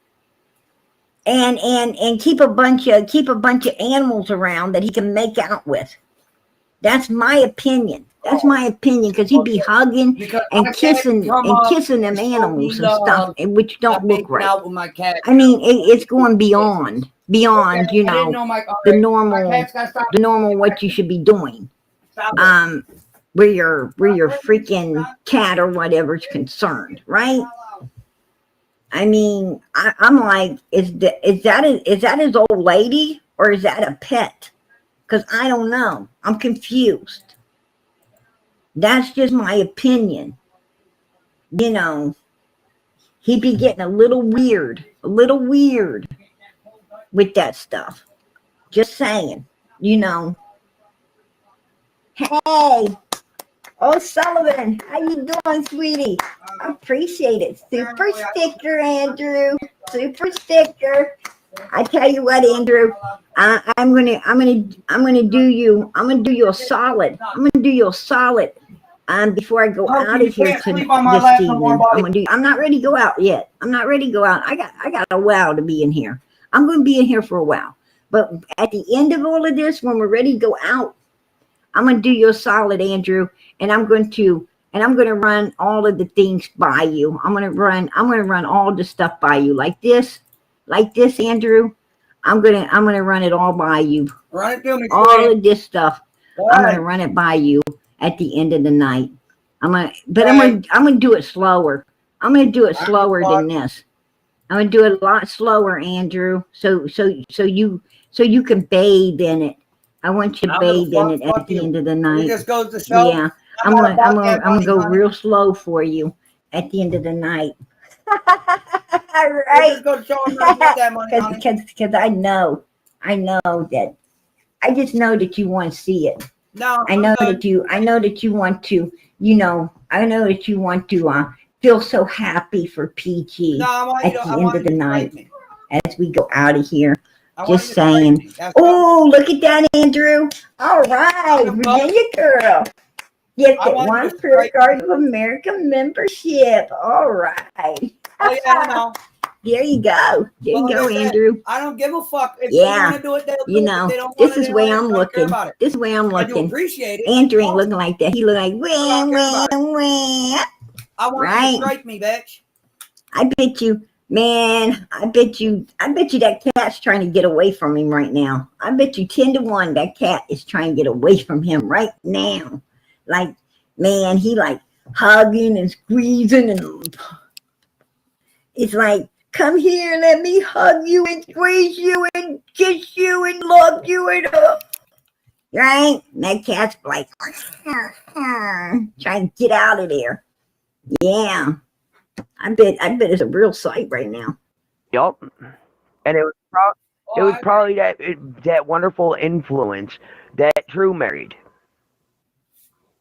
And keep a bunch of animals around that he can make out with. That's my opinion. That's my opinion, because he'd be hugging and kissing them animals and stuff, which don't look right. Out with my cat. I mean, it's going beyond you know, the normal what you should be doing. Where your freaking cat or whatever is concerned, right? I mean, I'm like, is that his old lady, or is that a pet? Because I don't know. I'm confused. That's just my opinion. You know, he'd be getting a little weird with that stuff. Just saying, you know. Hey, oh Sullivan, how you doing, sweetie? I appreciate it. Super sticker, Andrew. Super sticker. I tell you what, Andrew, I'm gonna do you a solid. I'm gonna do you a solid. Before I go out of here this evening, I'm not ready to go out yet. I'm not ready to go out. I got a while to be in here. I'm going to be in here for a while. But at the end of all of this, when we're ready to go out, I'm going to do you a solid, Andrew, and I'm going to run all of the things by you. I'm going to run all the stuff by you like this, Andrew. I'm going to run it all by you. Run it to me. All of this stuff. I'm going to run it by you at the end of the night. I'm going to do it slower. I'm going to do it slower than this. I'm going to do it a lot slower, Andrew. So you can bathe in it. I want you to bathe in it at the end of the night. It just goes to show. Yeah. I'm going to go real slow for you at the end of the night. Right. Because I know that. I just know that you want to see it. No, I know that you want to, you know, I know that you want to feel so happy for PG at the end of the night as we go out of here. Just saying. Oh, look at that, Andrew. All right, Virginia girl. Gifted one Prayer Guard of America membership. All right. Oh, yeah, I know. There you go. There you go, Andrew. I don't give a fuck. If they want to do it, they'll do it. If they don't this is the way I'm looking. This is the way I'm looking. I do appreciate it. Andrew ain't looking like that. He look like, wah. I want you to strike me, bitch. I bet you, man, I bet you that cat's trying to get away from him right now. I bet you 10-1 that cat is trying to get away from him right now. Like, man, he like hugging and squeezing, and it's like, come here, let me hug you and squeeze you and kiss you and love you and right? And that cat's like trying to get out of there. Yeah. I bet it's a real sight right now. Yup. And it was probably that wonderful influence that Drew married.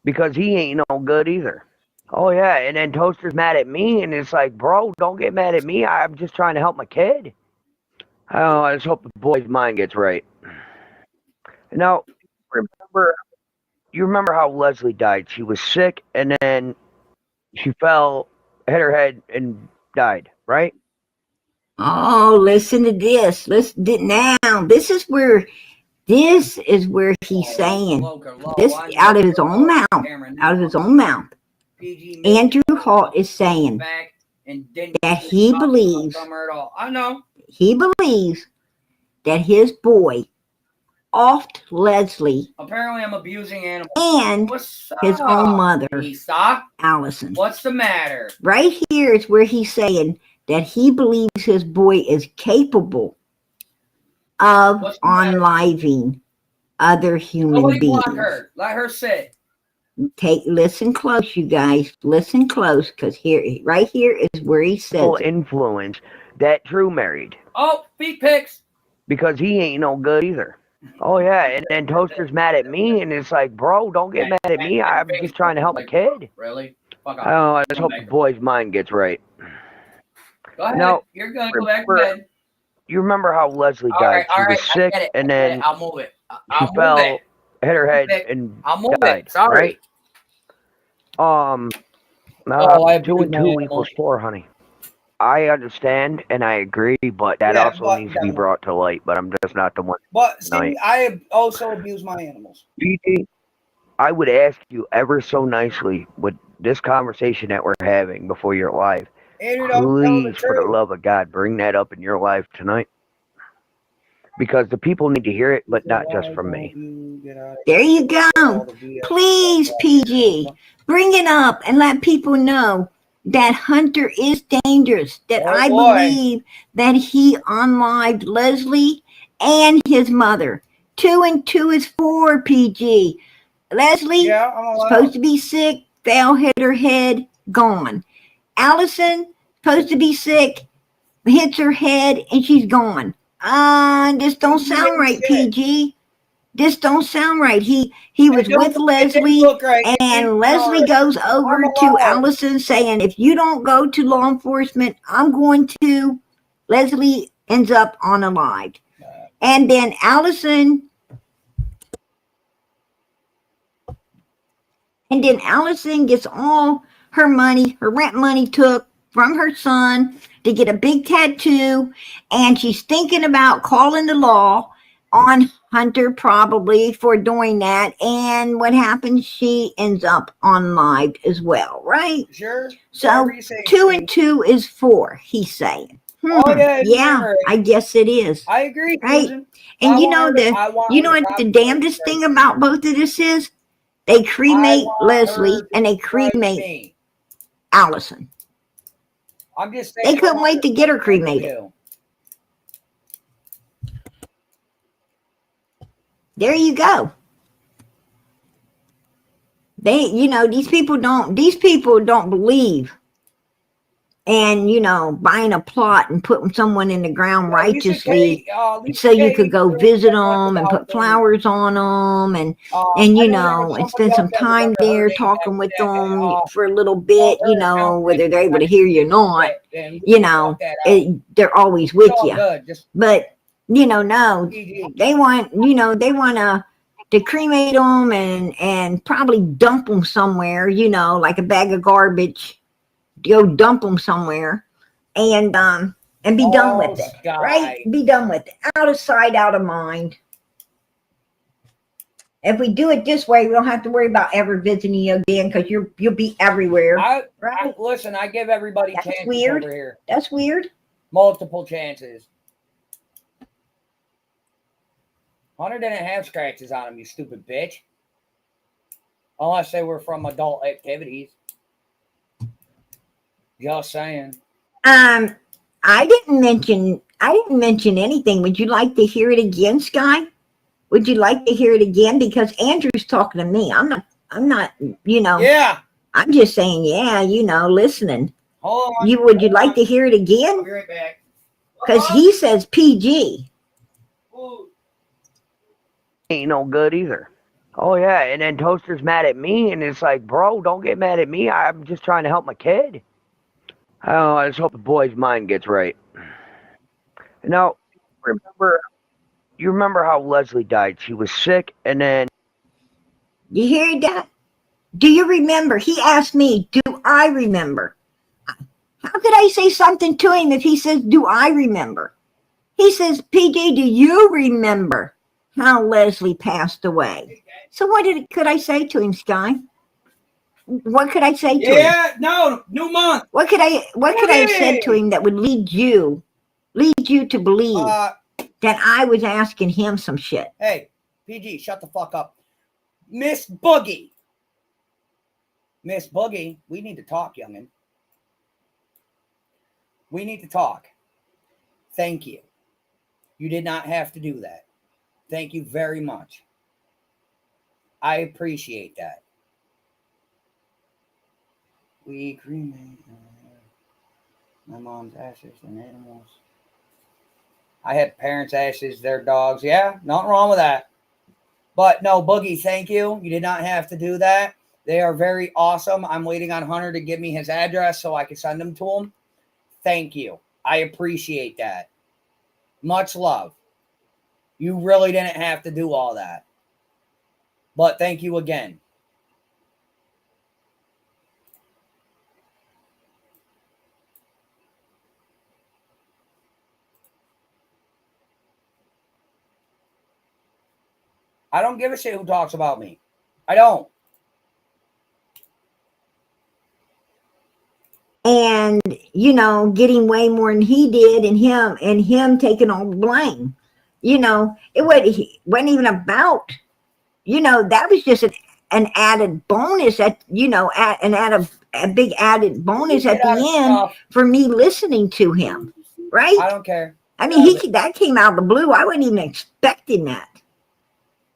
Because he ain't no good either. Oh, yeah, and then Toaster's mad at me, and it's like, bro, don't get mad at me. I'm just trying to help my kid. Oh, I just hope the boy's mind gets right. Now, you remember how Leslie died? She was sick, and then she fell, hit her head, and died, right? Oh, listen to this. This is where he's saying this out of his own mouth. Andrew Hart is saying that he believes that his boy offed Leslie Apparently, I'm abusing animals. and What's up? his own mother, Lisa? Allison. What's the matter? Right here is where he's saying that he believes his boy is capable of unliving other human Nobody beings. block her. Let her sit. Listen close, you guys. Listen close, because right here is where he says it. Influence that Drew married. Oh, feet pics. Because he ain't no good either. Oh yeah, and then Toaster's mad at me, and it's like, bro, don't get mad at me. I'm just trying to help a kid. Really? Fuck off. Oh, I just hope the boy's mind gets right. Go ahead. Now, You're gonna go back to bed. You remember how Leslie died? She was sick, and then I'll move it. she fell, hit her head, and died. Sorry. Right? I 2 and 2 equals 4, honey. I understand and I agree, but that also needs to be brought to light. But I'm just not the one. But see, I also abuse my animals. PG, I would ask you ever so nicely with this conversation that we're having before you're live. Please, for the love of God, bring that up in your life tonight. Because the people need to hear it, but not just from me. There you go. Please, PG, bring it up and let people know that Hunter is dangerous. That I believe that he unlived Leslie and his mother. 2 and 2 is 4, PG. Leslie, supposed to be sick, fell, hit her head, gone. Allison, supposed to be sick, hits her head, and she's gone. This don't sound right, PG. This don't sound right. He was with Leslie, and Leslie goes over to Allison saying, if you don't go to law enforcement, I'm going to. Leslie ends up unalived. And then Allison gets all her money, her rent money took from her son to get a big tattoo, and she's thinking about calling the law on Hunter probably for doing that. And what happens? She ends up unlived as well, right? Sure. So 2 and 2 is 4, he's saying. Yeah, I guess it is. I agree, right? Susan. And you know what the damnedest thing about both of this is? They cremate Leslie and they cremate Allison. I'm just saying, they couldn't wait to get her cremated. There you go. These people don't believe and, buying a plot and putting someone in the ground righteously so you could go visit them and put flowers on them and spend some time there talking with them for a little bit, whether they're able to hear you or not, they're always with you. But, no, they want to cremate them and probably dump them somewhere, like a bag of garbage. Go dump them somewhere and be done with it, right? Be done with it. Out of sight, out of mind. If we do it this way, we don't have to worry about ever visiting you again because you'll be everywhere. Right? Listen, I give everybody chances over here. That's weird. Multiple chances. Hunter didn't have scratches on him, you stupid bitch. Unless they were from adult activities. Just saying. I didn't mention anything. Would you like to hear it again, Sky? Would you like to hear it again? Because Andrew's talking to me. I'm not, Yeah. I'm just saying, yeah, listening. Hold on. Would you like to hear it again? I'll be right back. Because he says PG. Ain't no good either. Oh yeah, and then Toaster's mad at me, and it's like, bro, don't get mad at me. I'm just trying to help my kid. Oh, I just hope the boy's mind gets right. Now, you remember how Leslie died? She was sick, and then... You hear that? Do you remember? He asked me, do I remember? How could I say something to him if he says, do I remember? He says, PJ, do you remember how Leslie passed away? So what could I say to him, Sky? What could I say to him? Yeah, no, new month. What could I have said to him that would lead you to believe that I was asking him some shit? Hey, PG, shut the fuck up. Miss Boogie. Miss Boogie, we need to talk, youngin'. We need to talk. Thank you. You did not have to do that. Thank you very much. I appreciate that. We cremate my mom's ashes and animals. I had parents' ashes, their dogs. Yeah, nothing wrong with that. But no, Boogie, thank you. You did not have to do that. They are very awesome. I'm waiting on Hunter to give me his address so I can send them to him. Thank you. I appreciate that. Much love. You really didn't have to do all that. But thank you again. I don't give a shit who talks about me. I don't. And, you know, getting way more than he did, and him taking all the blame. You know, it wasn't even about, you know, that was just an added bonus a big added bonus at the end for me listening to him. Right? I don't care. I mean, that came out of the blue. I wasn't even expecting that.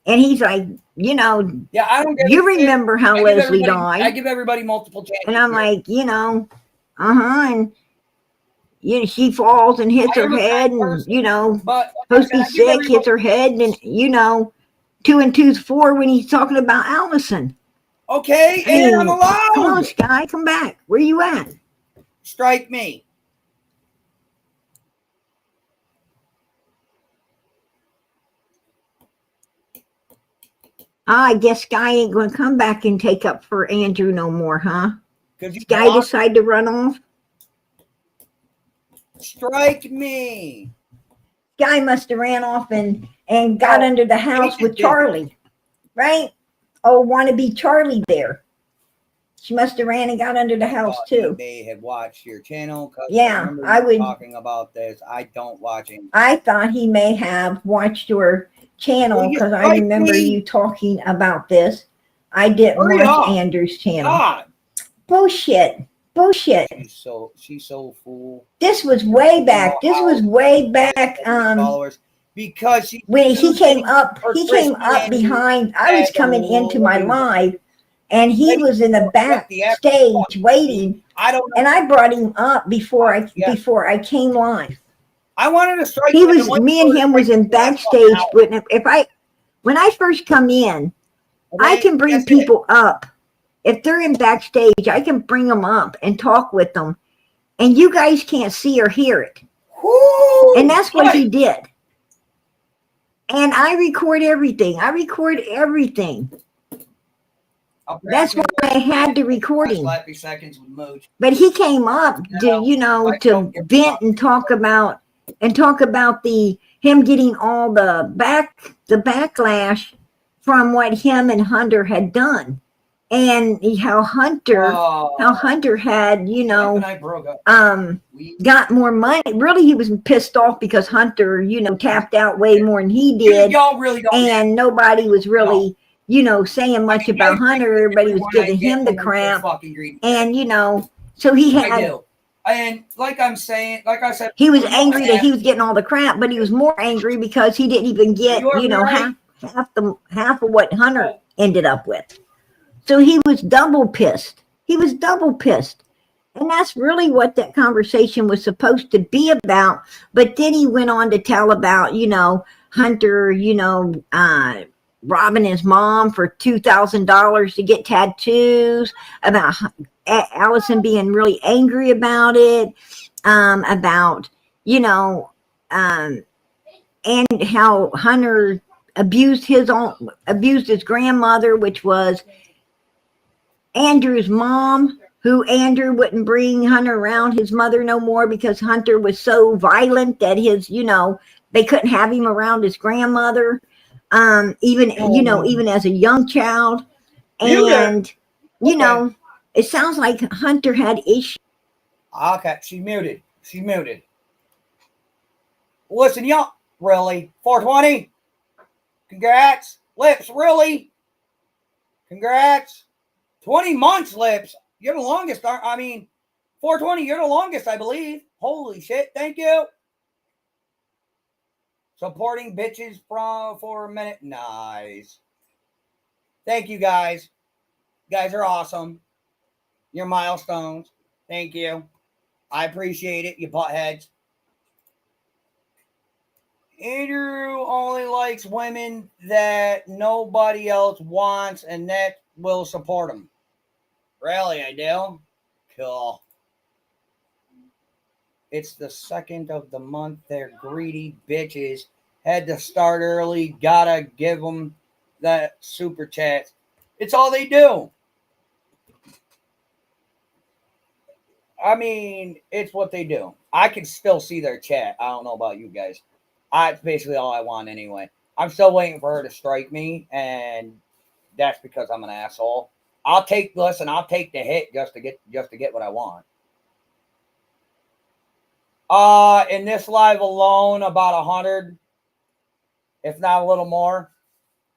And he's like, you know, yeah, I don't you remember how Leslie died. I give everybody multiple chances. And I'm like, you know, and you know, she falls and hits her head, and you know, but supposed to be sick, hits her head, and you know, 2 and 2's 4 when he's talking about Allison. Okay, and I'm alone. Come on, Sky, come back. Where you at? Strike me. I guess Sky ain't going to come back and take up for Andrew no more, huh? Sky decided to run off? Strike me. Sky must have ran off and got under the house with Charlie, right? Oh, wannabe Charlie there. She must have ran and got under the house too. You may have watched your channel. Yeah, I would. Talking about this, I don't watch it. I thought he may have watched your channel because I remember you talking about this. I didn't watch Andrew's channel. God. Bullshit. She's so fool. This was way back. This was way back. Followers. Because when he came up behind. I was coming into my live, and he was in the back stage waiting. And I brought him up before I came live. I wanted to strike. Me and him was in backstage. When I first come in, I can bring people up. If they're in backstage, I can bring them up and talk with them, and you guys can't see or hear it. And that's what he did. And I record everything. That's why I had the recording. But he came up to vent and talk about him getting all the backlash from what him and Hunter had done, and how Hunter had got more money. Really, he was pissed off because Hunter tapped out way more than he did. Y'all really don't. And nobody was really saying much about Hunter. Everybody was giving him the crap, and so he had. And like I said, he was angry that he was getting all the crap, but he was more angry because he didn't even get, half of what Hunter ended up with. So he was double pissed. And that's really what that conversation was supposed to be about. But then he went on to tell about, Hunter, robbing his mom for $2,000 to get tattoos, about Allison being really angry about it, about, and how Hunter abused his grandmother, which was Andrew's mom, who Andrew wouldn't bring Hunter around his mother no more because Hunter was so violent that they couldn't have him around his grandmother, even as a young child. And, it sounds like Hunter had issues. Okay, she's muted. Listen, y'all, really? 420? Congrats. Lips, really? Congrats. 20 months, Lips. You're the longest. 420, you're the longest, I believe. Holy shit. Thank you. Supporting bitches for a minute. Nice. Thank you, guys. You guys are awesome. Your milestones. Thank you. I appreciate it, you buttheads. Andrew only likes women that nobody else wants, and that will support him. Really, I do? Cool. It's the 2nd of the month. They're greedy bitches. Had to start early. Gotta give them that super chat. It's all they do. I mean, it's what they do. I can still see their chat. I don't know about you guys. It's basically all I want anyway. I'm still waiting for her to strike me, and that's because I'm an asshole. I'll take the hit just to get what I want. In this live alone, about 100, if not a little more,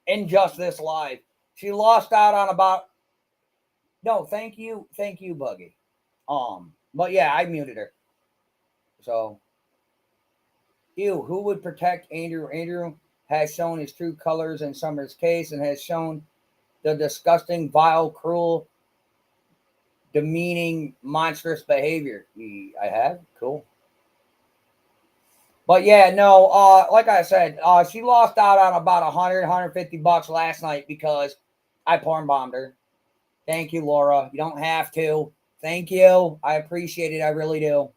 in just this live. She lost out on about. No, thank you, Buggy. But yeah, I muted her. So, ew, who would protect Andrew? Andrew has shown his true colors in Summer's case and has shown the disgusting, vile, cruel, demeaning, monstrous behavior. I have? Cool. But yeah, no, like I said, she lost out on about $150 last night because I porn bombed her. Thank you, Laura. You don't have to. Thank you. I appreciate it. I really do.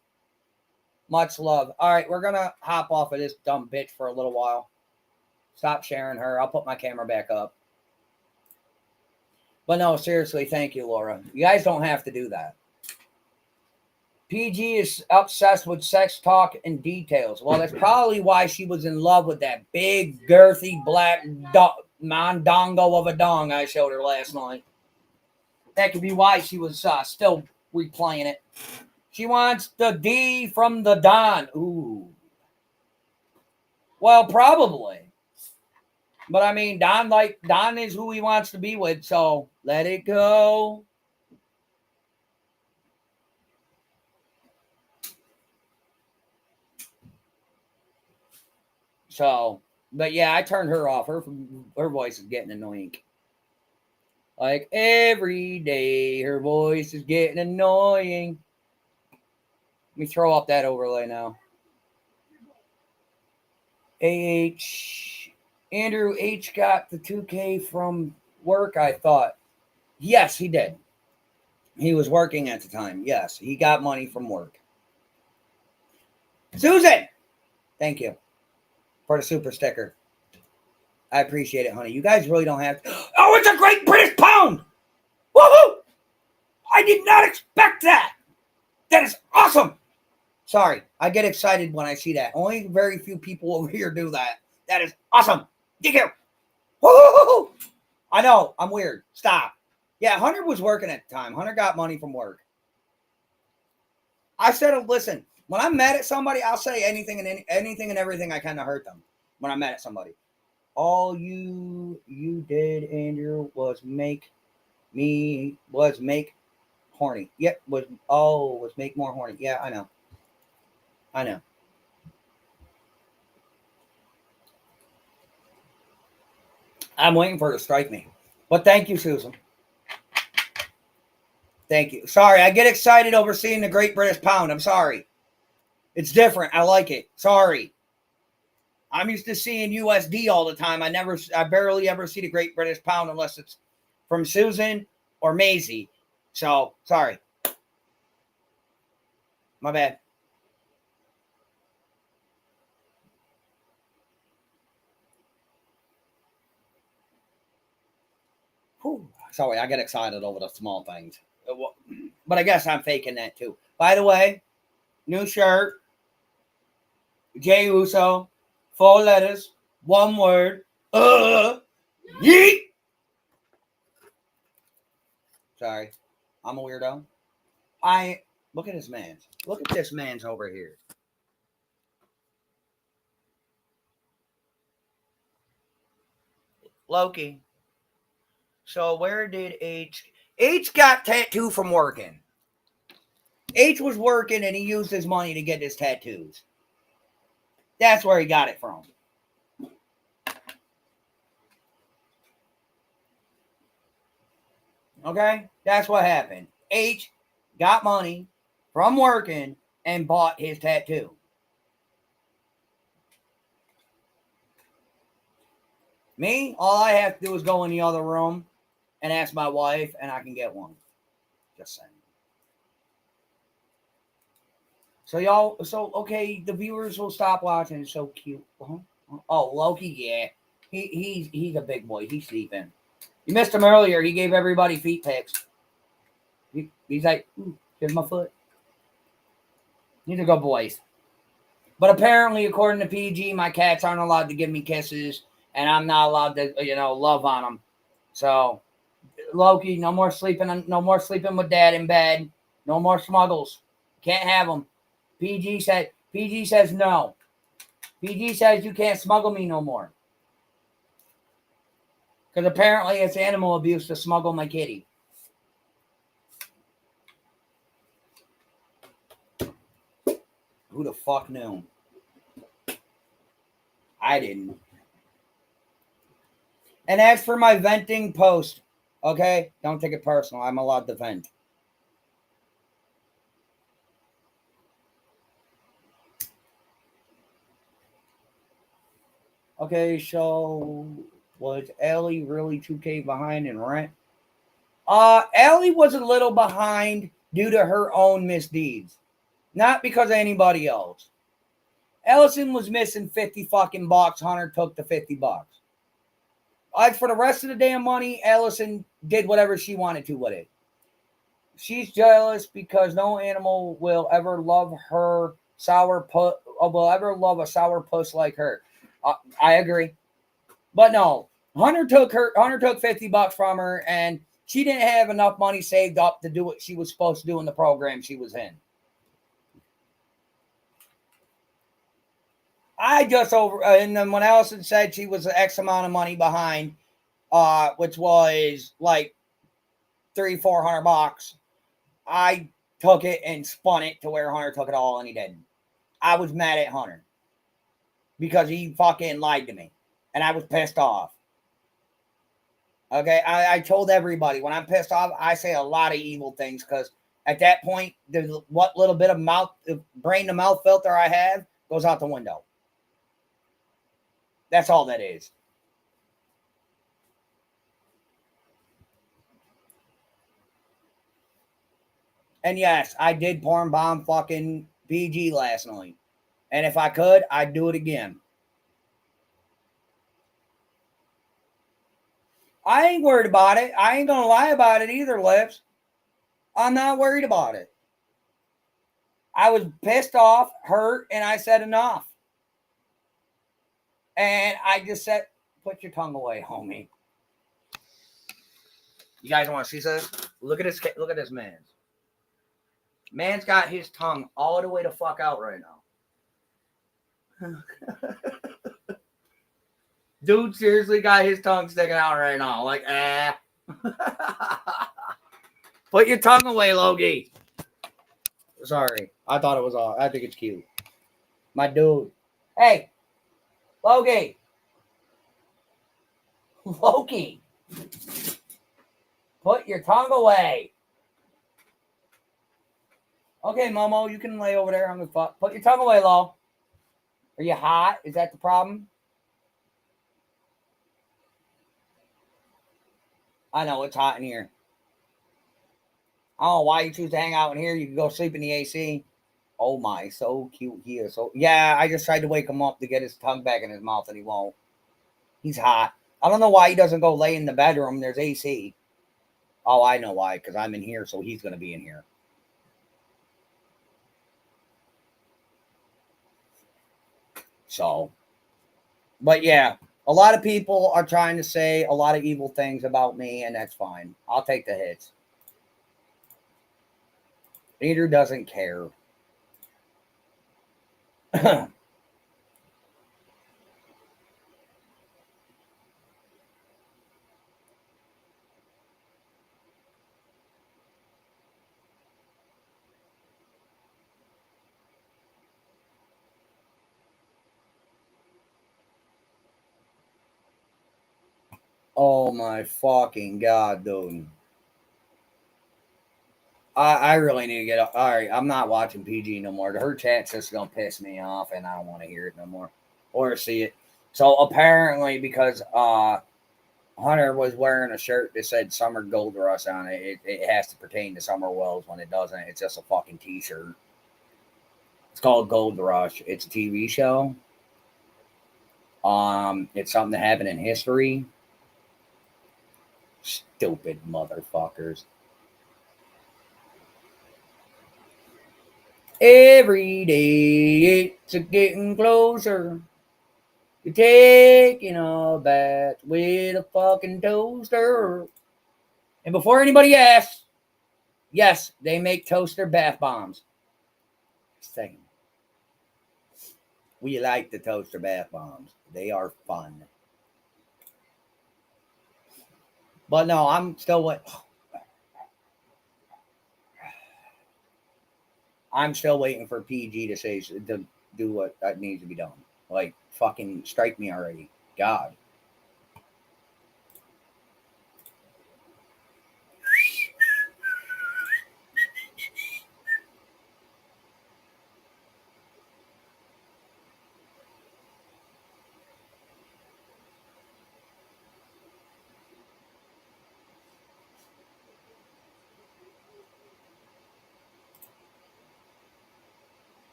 Much love. All right, we're going to hop off of this dumb bitch for a little while. Stop sharing her. I'll put my camera back up. But no, seriously, thank you, Laura. You guys don't have to do that. PG is obsessed with sex talk and details. Well, that's probably why she was in love with that big, girthy, black mondongo of a dong I showed her last night. That could be why she was still replaying it. She wants the D from the Don. Ooh. Well, probably. But I mean, Don is who he wants to be with, so let it go. So, but yeah, I turned her off. Her voice is getting annoying. Like every day, her voice is getting annoying. Let me throw up that overlay now. Andrew H got the 2K from work, I thought. Yes, he did. He was working at the time. Yes, he got money from work. Susan! Thank you for the super sticker. I appreciate it, honey. You guys really don't have to. Oh, it's a Great British Pound! Woohoo! I did not expect that! That is awesome! Sorry, I get excited when I see that. Only very few people over here do that. That is awesome! Dig here! Woo! I know, I'm weird. Stop. Yeah, Hunter was working at the time. Hunter got money from work. I said, listen, when I'm mad at somebody, I'll say anything and everything I can to hurt them when I'm mad at somebody. All you did, Andrew, was make horny. Yeah, was make more horny. Yeah, I know. I'm waiting for her to strike me. But thank you, Susan. Thank you. Sorry, I get excited over seeing the Great British Pound. I'm sorry. It's different. I like it. Sorry. I'm used to seeing USD all the time. I barely ever see the Great British Pound unless it's from Susan or Maisie. So, sorry. My bad. Whew. Sorry, I get excited over the small things. But I guess I'm faking that too. By the way, new shirt. Jay Uso. 4 letters. 1 word. Yeet! Sorry. I'm a weirdo. Look at this man's. Look at this man's over here. Loki. So where did H got tattoo from working. H was working and he used his money to get his tattoos. That's where he got it from. Okay? That's what happened. H got money from working and bought his tattoo. Me, all I have to do is go in the other room and ask my wife, and I can get one. Just saying. So y'all, okay, the viewers will stop watching. It's so cute. Oh, Loki, yeah. He's a big boy. He's sleeping. You missed him earlier. He gave everybody feet pics. He's like, here's my foot. These are good boys. But apparently, according to PG, my cats aren't allowed to give me kisses, and I'm not allowed to, love on them. So, Loki, no more sleeping with Dad in bed. No more smuggles. Can't have them. PG says no. PG says you can't smuggle me no more. Because apparently it's animal abuse to smuggle my kitty. Who the fuck knew? I didn't. And as for my venting post, okay? Don't take it personal. I'm allowed to vent. Okay, so was Ellie really 2K behind in rent? Ellie was a little behind due to her own misdeeds. Not because of anybody else. Ellison was missing 50 fucking bucks. Hunter took the 50 bucks. As for the rest of the damn money, Ellison did whatever she wanted to with it. She's jealous because no animal will ever love a sour puss like her. I agree. But no, Hunter took 50 bucks from her, and she didn't have enough money saved up to do what she was supposed to do in the program she was in. And then when Allison said she was X amount of money behind, which was like $300-400, I took it and spun it to where Hunter took it all and he didn't. I was mad at Hunter because he fucking lied to me and I was pissed off. Okay, I told everybody when I'm pissed off, I say a lot of evil things because at that point, what little bit of brain to mouth filter I have goes out the window. That's all that is. And yes, I did porn bomb fucking PG last night. And if I could, I'd do it again. I ain't worried about it. I ain't gonna lie about it either, Lips. I'm not worried about it. I was pissed off, hurt, and I said enough. And I just said, put your tongue away, homie. You guys want to see this? Look at this man. Man's got his tongue all the way the fuck out right now. Dude seriously got his tongue sticking out right now. Like, Put your tongue away, Logie. Sorry. I thought it was all. I think it's cute. My dude. Hey. Logie. Loki. Put your tongue away. Okay, Momo, you can lay over there. I'm gonna fuck. Put your tongue away, Lo. Are you hot? Is that the problem? I know it's hot in here. I don't know why you choose to hang out in here. You can go sleep in the AC. Oh my, so cute he is. So yeah, I just tried to wake him up to get his tongue back in his mouth, and he won't. He's hot. I don't know why he doesn't go lay in the bedroom. There's AC. Oh, I know why. Because I'm in here, so he's gonna be in here. So, but yeah, a lot of people are trying to say a lot of evil things about me, and that's fine. I'll take the hits. Peter doesn't care. Oh my fucking god, dude. I really need to get up. All right, I'm not watching PG no more. Her chat's just gonna piss me off, and I don't want to hear it no more or see it. So apparently, because Hunter was wearing a shirt that said Summer Gold Rush on it, it has to pertain to Summer Wells. When it doesn't, it's just a fucking t-shirt. It's called Gold Rush. It's a TV show. It's something that happened in history. Stupid motherfuckers. Every day it's getting closer. You're taking a bath with a fucking toaster. And before anybody asks, yes, they make toaster bath bombs. Second. We like the toaster bath bombs. They are fun. But no, I'm still waiting for PG to say to do what that needs to be done. Like, fucking strike me already. God.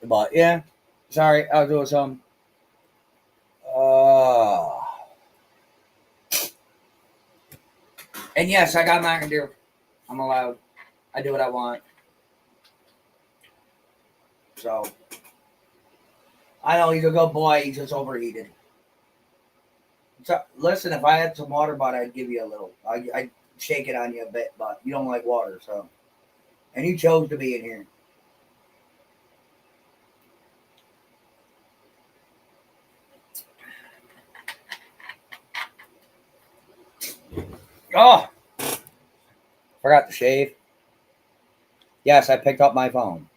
But yeah, sorry, I was doing some. And yes, I got Mountain Dew. I'm allowed. I do what I want. So I know he's a good boy. He's just overheated. So listen, if I had some water, but I'd give you a little. I'd shake it on you a bit, but you don't like water, so. And you chose to be in here. Oh, forgot to shave. Yes, I picked up my phone.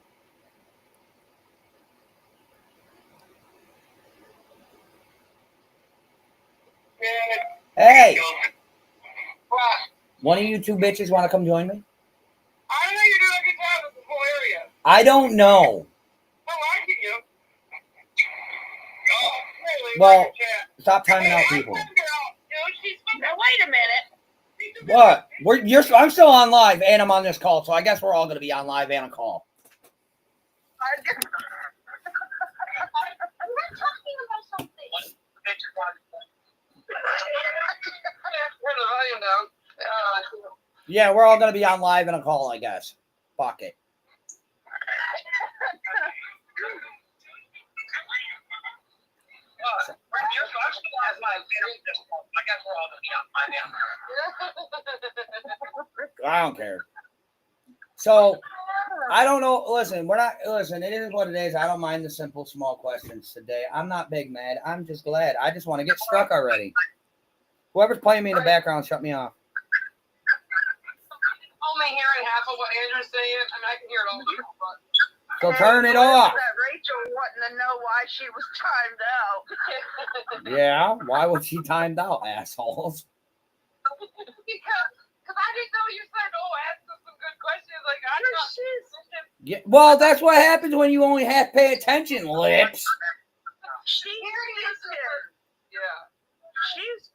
Hey, one of you two bitches want to come join me? I know you're doing a good job with the whole area. I don't know. I like you. Oh, really? Well, stop timing out people. Now, wait a minute. What? I'm still on live and I'm on this call, so I guess we're all going to be on live and on call. We're talking about something. Turn the volume down. Yeah, we're all going to be on live and a call, I guess. Fuck it. I don't care. So, I don't know. Listen, it is what it is. I don't mind the simple, small questions today. I'm not big mad. I'm just glad. I just want to get struck already. Whoever's playing me in the background, shut me off. Only hearing half of what Andrew's saying, I mean, I can hear it all. So turn it off. Rachel wanting to know why she was timed out. Yeah, why was she timed out, assholes? Because I didn't know you said, ask us some good questions. Like, I thought. Yeah, well, that's what happens when you only half pay attention, lips. She's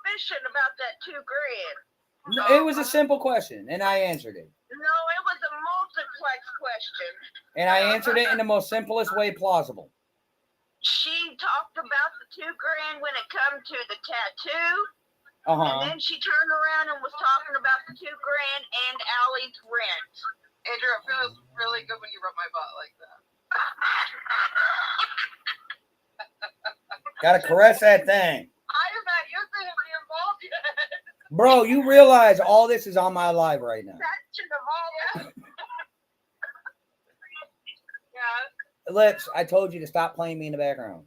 fishing about that $2,000. It was a simple question, and I answered it. No, it was a multiplex question. And I answered it in the most simplest way plausible. She talked about the $2,000 when it come to the tattoo. Uh-huh. And then she turned around and was talking about the $2,000 and Allie's rent. Andrew, it feels really good when you rub my butt like that. Gotta caress that thing. I am not used to him being involved yet. Bro, you realize all this is on my live right now. That should have all. Yeah. Lips, I told you to stop playing me in the background.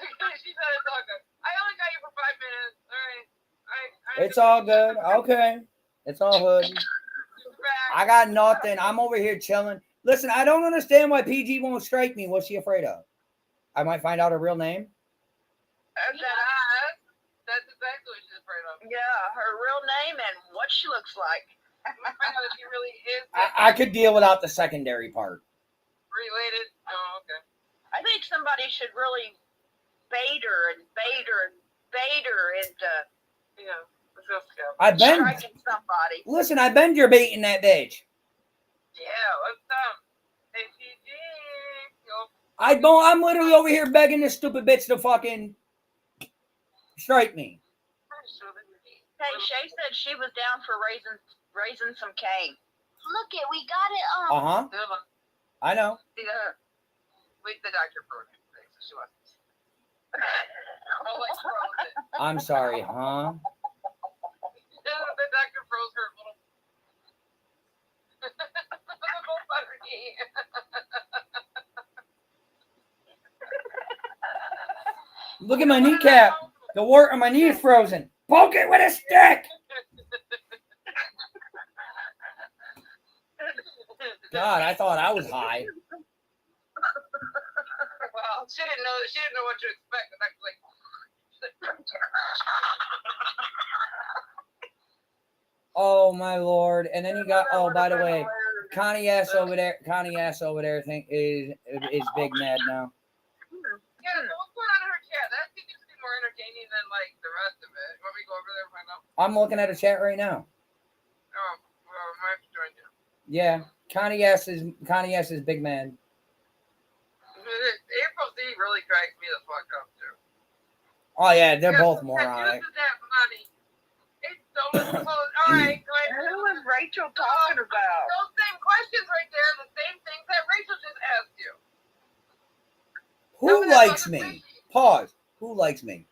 She said it's all good. I only got you for 5 minutes. All right. It's all good. Okay. It's all good. I got nothing. I'm over here chilling. Listen, I don't understand why PG won't strike me. What's she afraid of? I might find out her real name. That's exactly what she's afraid of. Yeah, her real name and what she looks like. Find out if she really is I could deal without the secondary part. related. Oh, okay. I think somebody should really bait her into I've been striking somebody. listen. I've been your baiting that bitch. Yeah, what's up? Hey, PG. I'm literally over here begging this stupid bitch to fucking strike me. Hey, Shay said she was down for raising some cane. Look it, we got it. I know. Yeah. Wait, the doctor approved it. So she wasn't. Oh, like froze it. I'm sorry, huh? The doctor froze her little. Little butter knee. Look at my kneecap. The wart on my knee is frozen. Poke it with a stick. God, I thought I was high. Well, she didn't know what to expect. The doctor's like. Oh my lord! And then you got. Oh, by the way, Connie ass over there. Think is big mad now. Yeah, so what's going on in her chat? That seems to be more entertaining than like the rest of it. Want me to go over there and find out? I'm looking at a chat right now. Oh, well, I might have to join you. Yeah, Connie S is big man. April Z really cracks me the fuck up too. Oh yeah, they're both That moronic. uses that money. It's so close. All right, who was Rachel talking about? Those same questions right there, the same things that Rachel just asked you. Who likes me? Pause. Who likes me?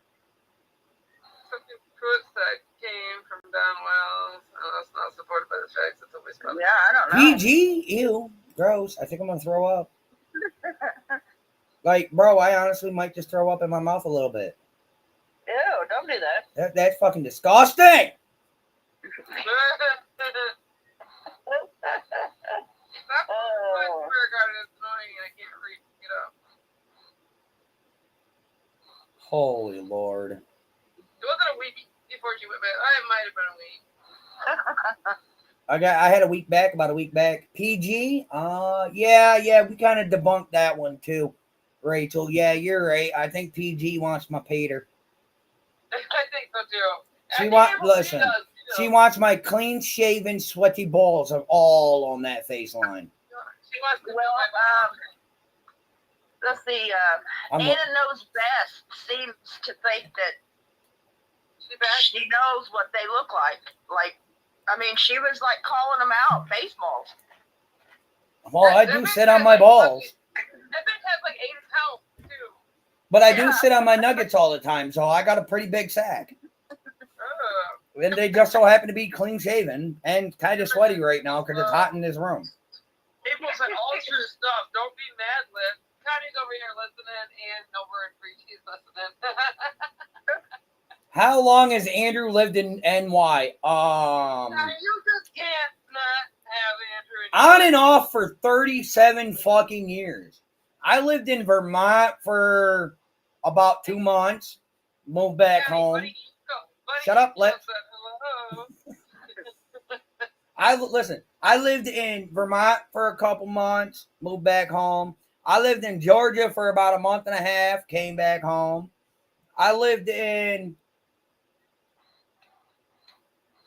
Something fruits that came from Don Wells. It's not supported by the facts. It's always fun. Yeah, I don't know. PG? Ew. Gross. I think I'm gonna throw up. Like, bro, I honestly might just throw up in my mouth a little bit. Ew, don't do that. That's fucking disgusting. That swear God, it's annoying. I can't get up. Holy Lord. It wasn't a week before she went back. It might have been a week. I had about a week back. PG? Yeah, we kind of debunked that one too. Rachel, yeah, you're right. I think PG wants my Peter. I think so too. She wants my clean shaven, sweaty balls of all on that face line. She wants to let's see, Anna knows best seems to think that she knows what they look like. Like, I mean, she was like calling them out, face malls. Well, I do sit on my balls. That bitch has like 8 pounds too. But I do sit on my nuggets all the time, so I got a pretty big sack. And they just so happen to be clean shaven and kind of sweaty right now because it's hot in this room. April said all true stuff. Don't be mad, Liz. Connie's over here listening, and over in Free Cheese listening. How long has Andrew lived in NY? Now, you just can't not have Andrew. On and off for 37 fucking years. I lived in Vermont for about 2 months. Moved back home. Shut up, Lips. I lived in Vermont for a couple months. Moved back home. I lived in Georgia for about a month and a half. Came back home. I lived in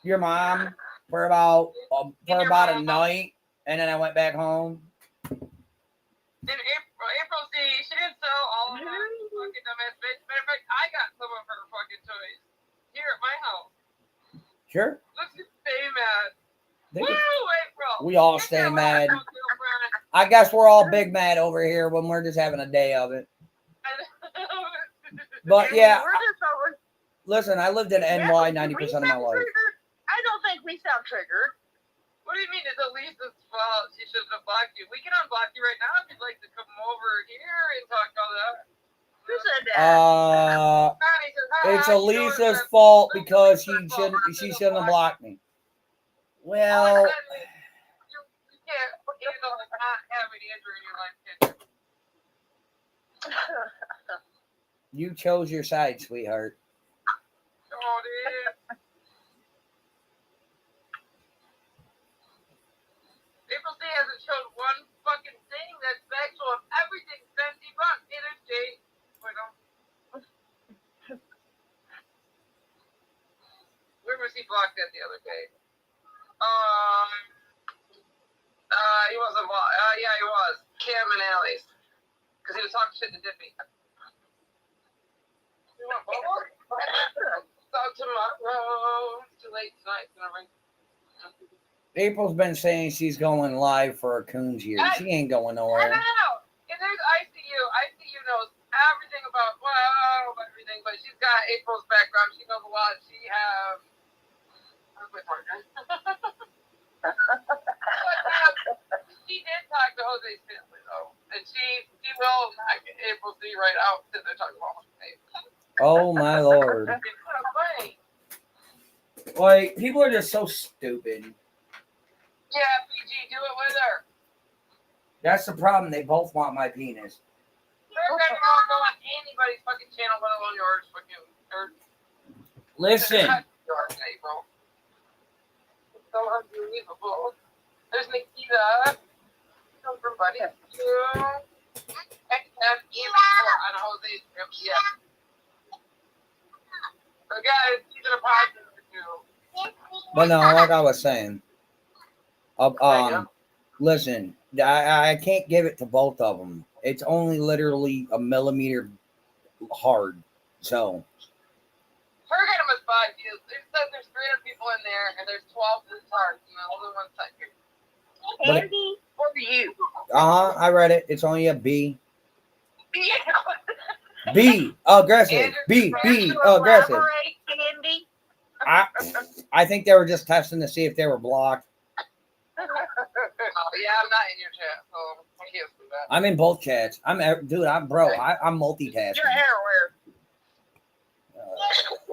your mom for about a night, and then I went back home. And April, see, she didn't sell all of her fucking dumbass bitch. Matter of fact, I got some of her fucking toys here at my house. Sure. Let's just stay mad. Woo, April. We all stay mad. I guess we're all big mad over here when we're just having a day of it. But yeah, listen, I lived in NY 90% of my life. I don't think we sound triggered. What do you mean it's Elisa's fault? She shouldn't have blocked you. We can unblock you right now if you'd like to come over here and talk all that. Who said that? It's Elisa's fault because she shouldn't have blocked me. Well, not have an Andrew in your life, Kendra. You chose your side, sweetheart. Oh, dude. April C hasn't showed one fucking thing that's factual. Everything's been debunked. Either Jay. Wait, no. Where was he blocked at the other day? He wasn't blocked. Yeah, he was. Cam and Allie's. Because he was talking shit to Dippy. You want bubbles? So tomorrow. It's too late tonight. It's gonna ring. April's been saying she's going live for a Coons year. She ain't going I nowhere. know. And there's ICU. ICU knows everything about, everything, but she's got April's background. She knows a lot. She has. Where's my partner? She did talk to Jose's family, though. And she will knock April C right out because they're talking about Jose. Oh, my Lord. It's not funny. Like, people are just so stupid. Yeah, PG, do it with her. That's the problem. They both want my penis. They're gonna go on anybody's fucking channel, let alone yours. Listen. Yours, April. It's so unbelievable. There's Nikita. Come from Buddy. XM. On Jose's trip. Yeah. So, guys, she's in a podcast with you. But no, like I was saying. Listen, I can't give it to both of them. It's only literally a millimeter hard. So. Hurricane was 5 views. It says there's 300 people in there, and there's 12 stars, and the only one second. Andy, for you. I read it. It's only a B. Yeah. B, aggressive. B, aggressive. Andy. I think they were just testing to see if they were blocked. Yeah, I'm not in your chat, so I can't do that. I'm in both chats. I'm multitasking. Your hair weird.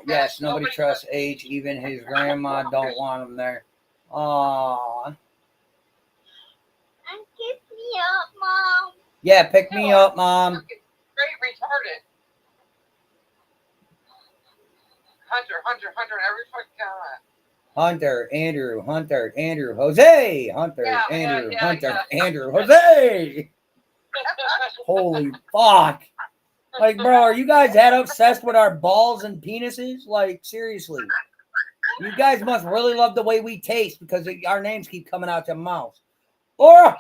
Yes, nobody trusts H. Even his grandma don't want him there. Aww. Pick me up, Mom. Yeah, pick me up, Mom. Straight retarded. Hunter, every fucking comment. Hunter, Andrew, Jose. Hunter, Yeah, Andrew, yeah, Hunter, yeah. Andrew, Jose. Holy fuck. Like, bro, are you guys that obsessed with our balls and penises? Like, seriously. You guys must really love the way we taste because our names keep coming out your mouth. Laura!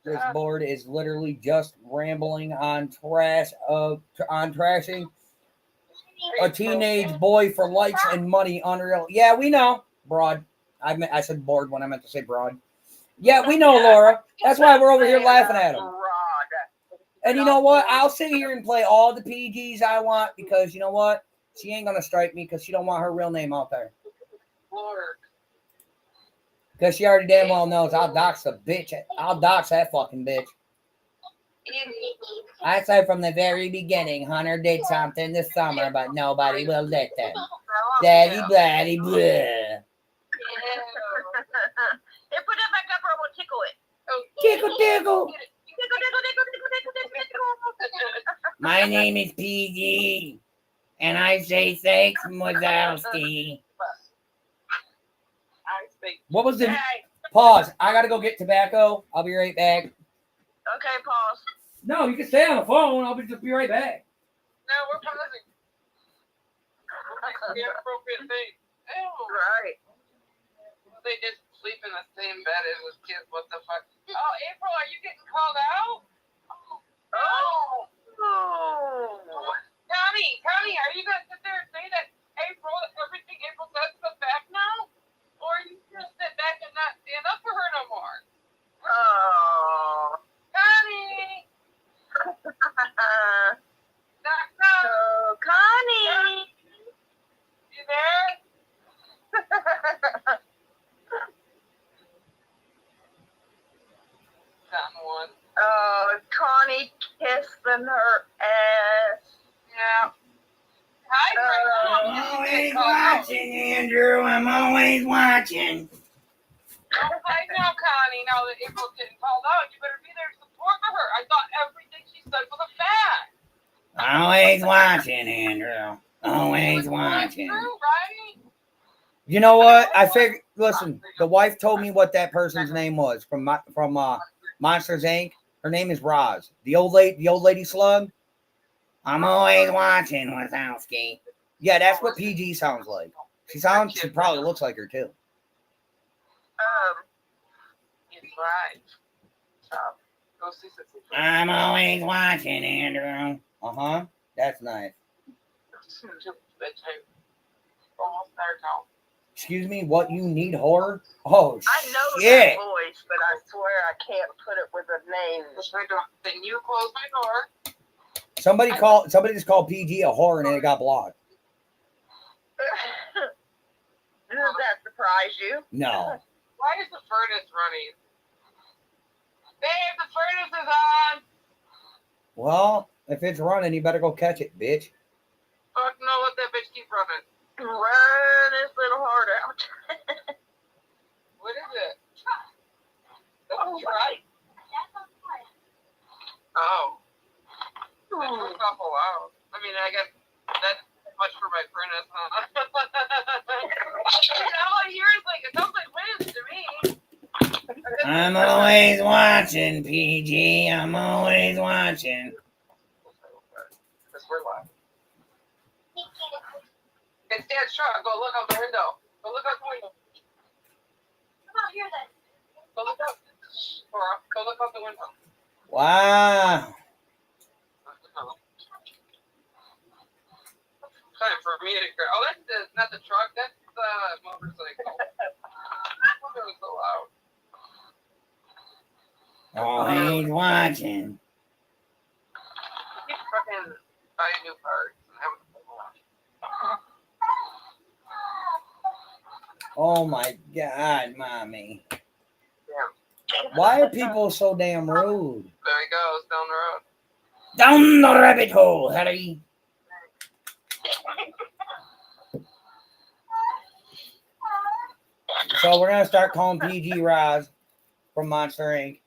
This board is literally just rambling on trashing a teenage boy for likes and money. Unreal. Yeah, we know. Broad. I said board when I meant to say broad. Yeah, we know, Laura. That's why we're over here laughing at him. And you know what? I'll sit here and play all the PGs I want because you know what? She ain't gonna strike me because she don't want her real name out there. Because she already damn well knows I'll dox the bitch. I'll dox that fucking bitch. I said from the very beginning, Hunter did something this summer, but nobody will let them. Daddy, bladdy, blah. Hey, put that back up or I will tickle it. Tickle, tickle. Tickle, tickle, tickle, tickle, tickle, tickle. My name is PG, and I say thanks, Wazowski. What was the pause? I gotta go get tobacco. I'll be right back. Okay, pause. No, you can stay on the phone. I'll just be right back. No, we're pausing. The appropriate thing. Ew. Right. They just sleep in the same bed as his kids. What the fuck? Oh, April, are you getting called out? Oh. Tommy, are you gonna sit there and say that April, everything April says is a fact now? Or are you gonna sit back and not stand up for her no more? Oh. Connie! Knock, knock. Oh, Connie. You there? Found one. Oh, Connie kissing her ass. Yeah. Hi, I'm always watching, Andrew. I'm always watching. Don't play now, Connie. Now that April's getting called out, you better be there to support her. I thought everything she said was a fact. Always watching, Andrew. Always watching. True, right? You know what? I figured. Listen, the wife told me what that person's name was from Monsters Inc. Her name is Roz. The old lady slug. I'm always watching, Wazowski. Yeah, that's what PG sounds like. She probably looks like her too. He's right. Go see something. I'm always watching, Andrew. Uh-huh. That's nice. Almost there now. Excuse me, what you need horror? Oh, I know shit. that voice, but I swear I can't put it with a name. Then you close my door. Somebody just called PG a whore and it got blocked. Does that surprise you? No. Why is the furnace running? Babe, the furnace is on. Well, if it's running, you better go catch it, bitch. Fuck no, let that bitch keep running. Run this little heart out. What is it? That's right. Oh. That was awful loud. I mean, I guess that's much for my furnace, huh? Yours like it sounds like wind to me. I'm always watching, PG. I'm always watching. Because we're live. It's Dad's truck. Go look out the window. Go look out the window. I'm not here then. Go look out. Cora, go look out the window. Wow. Time for me to cry. Oh, that's not the truck. That's the motorcycle. It was so loud. Always watching. Keep fucking buying new parts and having fun. Oh my God, mommy. Damn. Why are people so damn rude? There he goes down the road. Down the rabbit hole, Harry. So we're gonna start calling PG Roz from Monster Inc.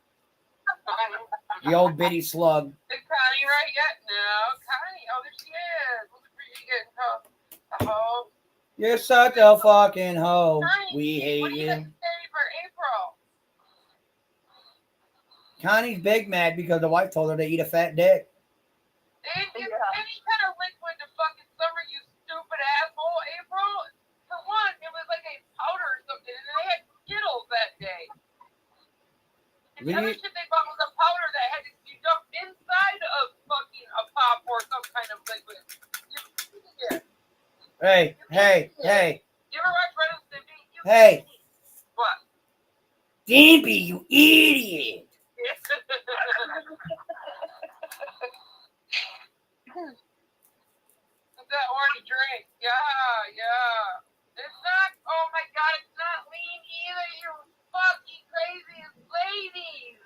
The old bitty slug. Is Connie right yet? No, Connie. Oh, there she is. Look at you getting called a hoe. You're such a fucking hoe. Connie, We hate what do you have to you. say for April? Connie's big mad because the wife told her to eat a fat dick. They didn't give any kind of liquid to fucking summer, you stupid asshole, April. For one, it was like a powder or something, and they had Skittles that day. And the other shit they bought was a powder that had to be dumped inside of fucking a pop or some kind of liquid. Hey. You ever watch Ren and Stimpy? Hey. What? Stimpy, you idiot. That orange drink. Yeah. It's not, oh my God, it's not lean either, you fucking crazy ladies.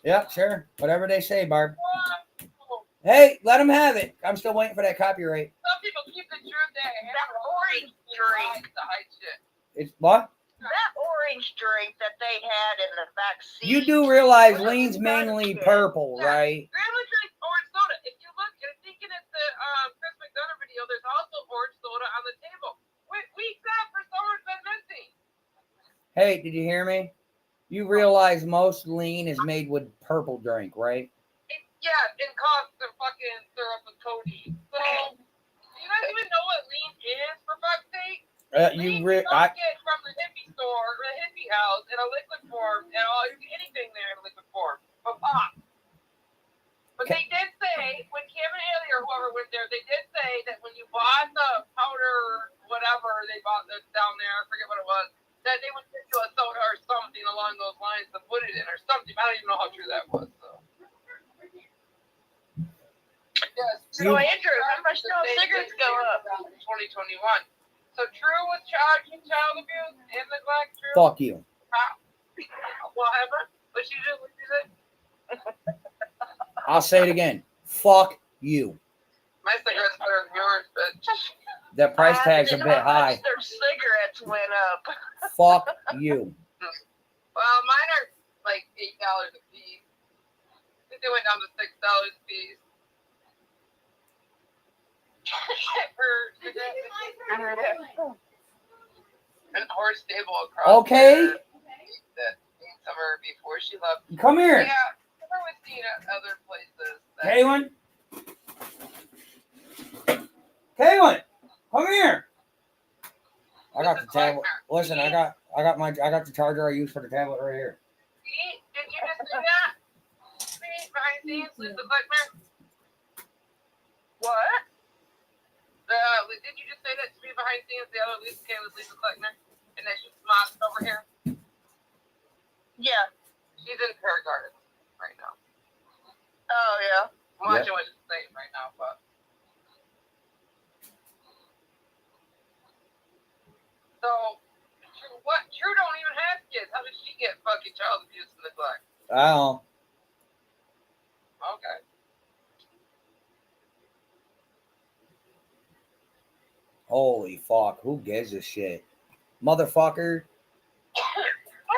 Yep, sure. Whatever they say, Barb. Whoa. Hey, let them have it. I'm still waiting for that copyright. Some people keep the truth there. That orange drink. To hide shit. It's what? That orange drink that they had in the back seat. You do realize lean's mainly purple, right? Grandma drinks orange soda. If you look, I think in the Chris McDonough video, there's also orange soda on the table. Weeks after summer's been missing. Hey, did you hear me? You realize most lean is made with purple drink, right? It costs the fucking syrup and codeine. So, do you guys even know what lean is, for fuck's sake? Lean you don't get from the hippie store or the hippie house in a liquid form, and you get anything there in a liquid form. But pop. But they did say, when Kim and Haley or whoever went there, they did say that when you bought the powder, whatever they bought down there, I forget what it was, that they would give you a soda or something along those lines to put it in or something. I don't even know how true that was. So. Yes. So Andrew, how much do cigarettes go up? 2021. So true with charging child abuse and neglect. True. Fuck you. What happened? What you did? What you said? I'll say it again. Fuck you. My cigarette's better than yours, but The price tag's a bit high. Their cigarettes went up. Fuck you. Well, mine are like $8 a piece. I think they went down to $6 a piece. An horse stable across Okay. that summer before she left. Come here. Yeah, I was seeing at other places. Kaylin. Kaylin, come here. I got the tablet. Listen, I got the charger I use for the tablet right here. See? Did you just do that? See, behind the scenes, Lisa Clickman? What? Did you just say that to me behind the scenes? The other Lisa K was Lisa Clickman, and that she's mocked over here. Yeah. She's in Parrot Gardens right now. Oh yeah. I'm watching what she's saying right now, but. So, True don't even have kids. How did she get fucking child abuse and neglect? I don't. Okay. Holy fuck, who gives a shit? Motherfucker. I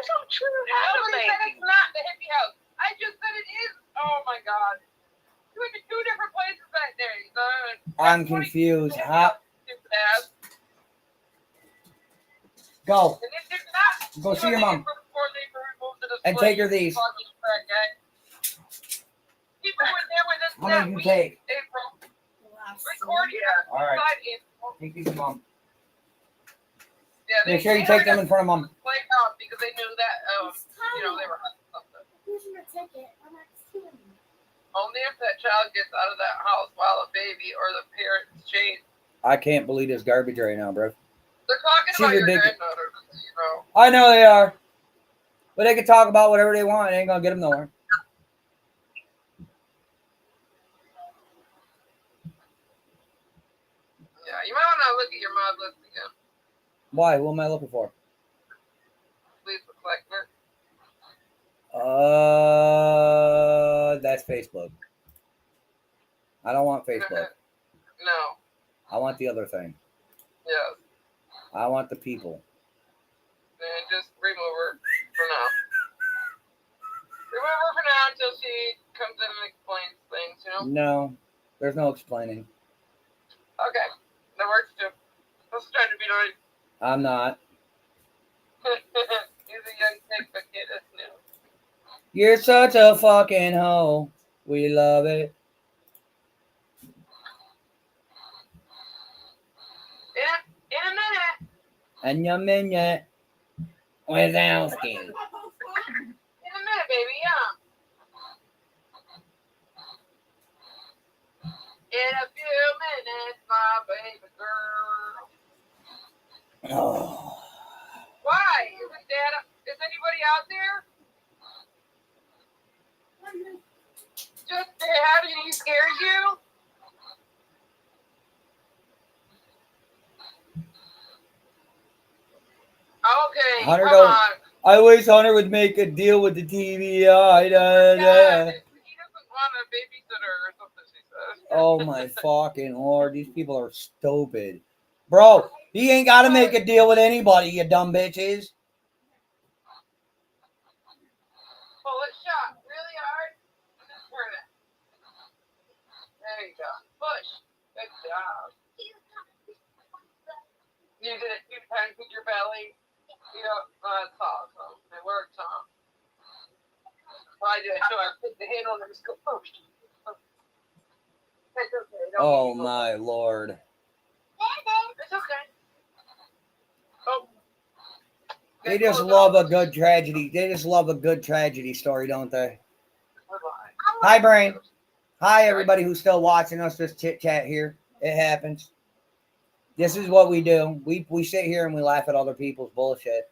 don't True have a baby. Said it's not the hippie house. I just said it is. Oh my god. You went to 2 different places that day, son. I'm confused. How? Go. And it did not. Go see your mom. And take her these. People were there with us How that many you week, take? April. Record here. All right. Inside April. Take these to mom. Yeah, Make sure you take them in front of mom. Playground because they knew that, they were something. Here's your ticket. I'm not stealing it. Only if that child gets out of that house while a baby or the parents change. I can't believe this garbage right now, bro. They're talking She's about your ridiculous. granddaughter, you know. I know they are. But they can talk about whatever they want. It ain't gonna get them nowhere. Yeah, you might want to look at your mod list again. Why? What am I looking for? Please reflect it. That's Facebook. I don't want Facebook. No. I want the other thing. Yes. I want the people. And just remove her for now. Remove her for now until she comes in and explains things, you know? No, there's no explaining. Okay. That works too. I was trying to be nice. I'm not. He's a young pig, but kid is new. You're such a fucking hoe. We love it. In a minute. And your minute. Without skin. In a minute, baby, yeah. In a few minutes, my baby girl. Oh. Why? Is anybody out there? Just Dad, and he scares you? Okay, Hunter come don't- on. I wish Hunter would make a deal with the TV. Yeah, he doesn't want a babysitter or something, she says. Oh my fucking lord, these people are stupid. Bro, he ain't gotta make a deal with anybody, you dumb bitches. Pull it shut really hard and then turn it. There you go. Push. Good job. You did it. You kind of put your belly. You know, that's awesome. It worked, huh? Well, I did. So I put the hand on it and just go, push. It's okay. Oh my lord. It's okay. Oh. They just love a good tragedy. They just love a good tragedy story, don't they? Hi, Brain. Hi, everybody who's still watching us just chit chat here. It happens. This is what we do. We sit here and we laugh at other people's bullshit.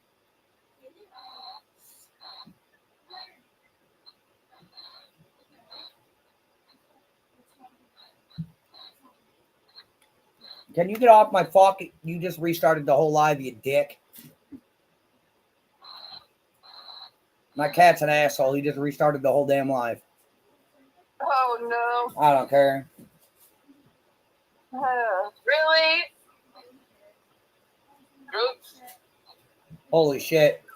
Can you get off my fucking... You just restarted the whole live, you dick. My cat's an asshole. He just restarted the whole damn live. Oh, no. I don't care. Really? Oops. Holy shit.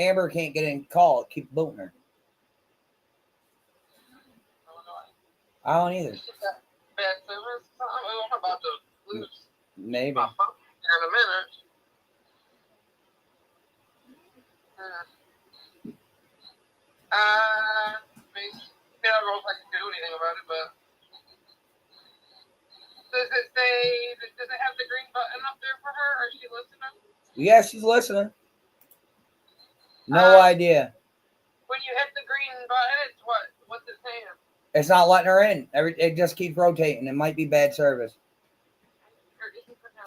Amber can't get in call. Keep booting her. I don't either. Bad service. I'm about to lose Maybe. my phone in a minute. I don't know if I can do anything about it, but does it have the green button up there for her, or is she listening? Yeah, she's listening. No idea. When you hit the green button, it's what's it saying? It's not letting her in. It just keeps rotating. It might be bad service.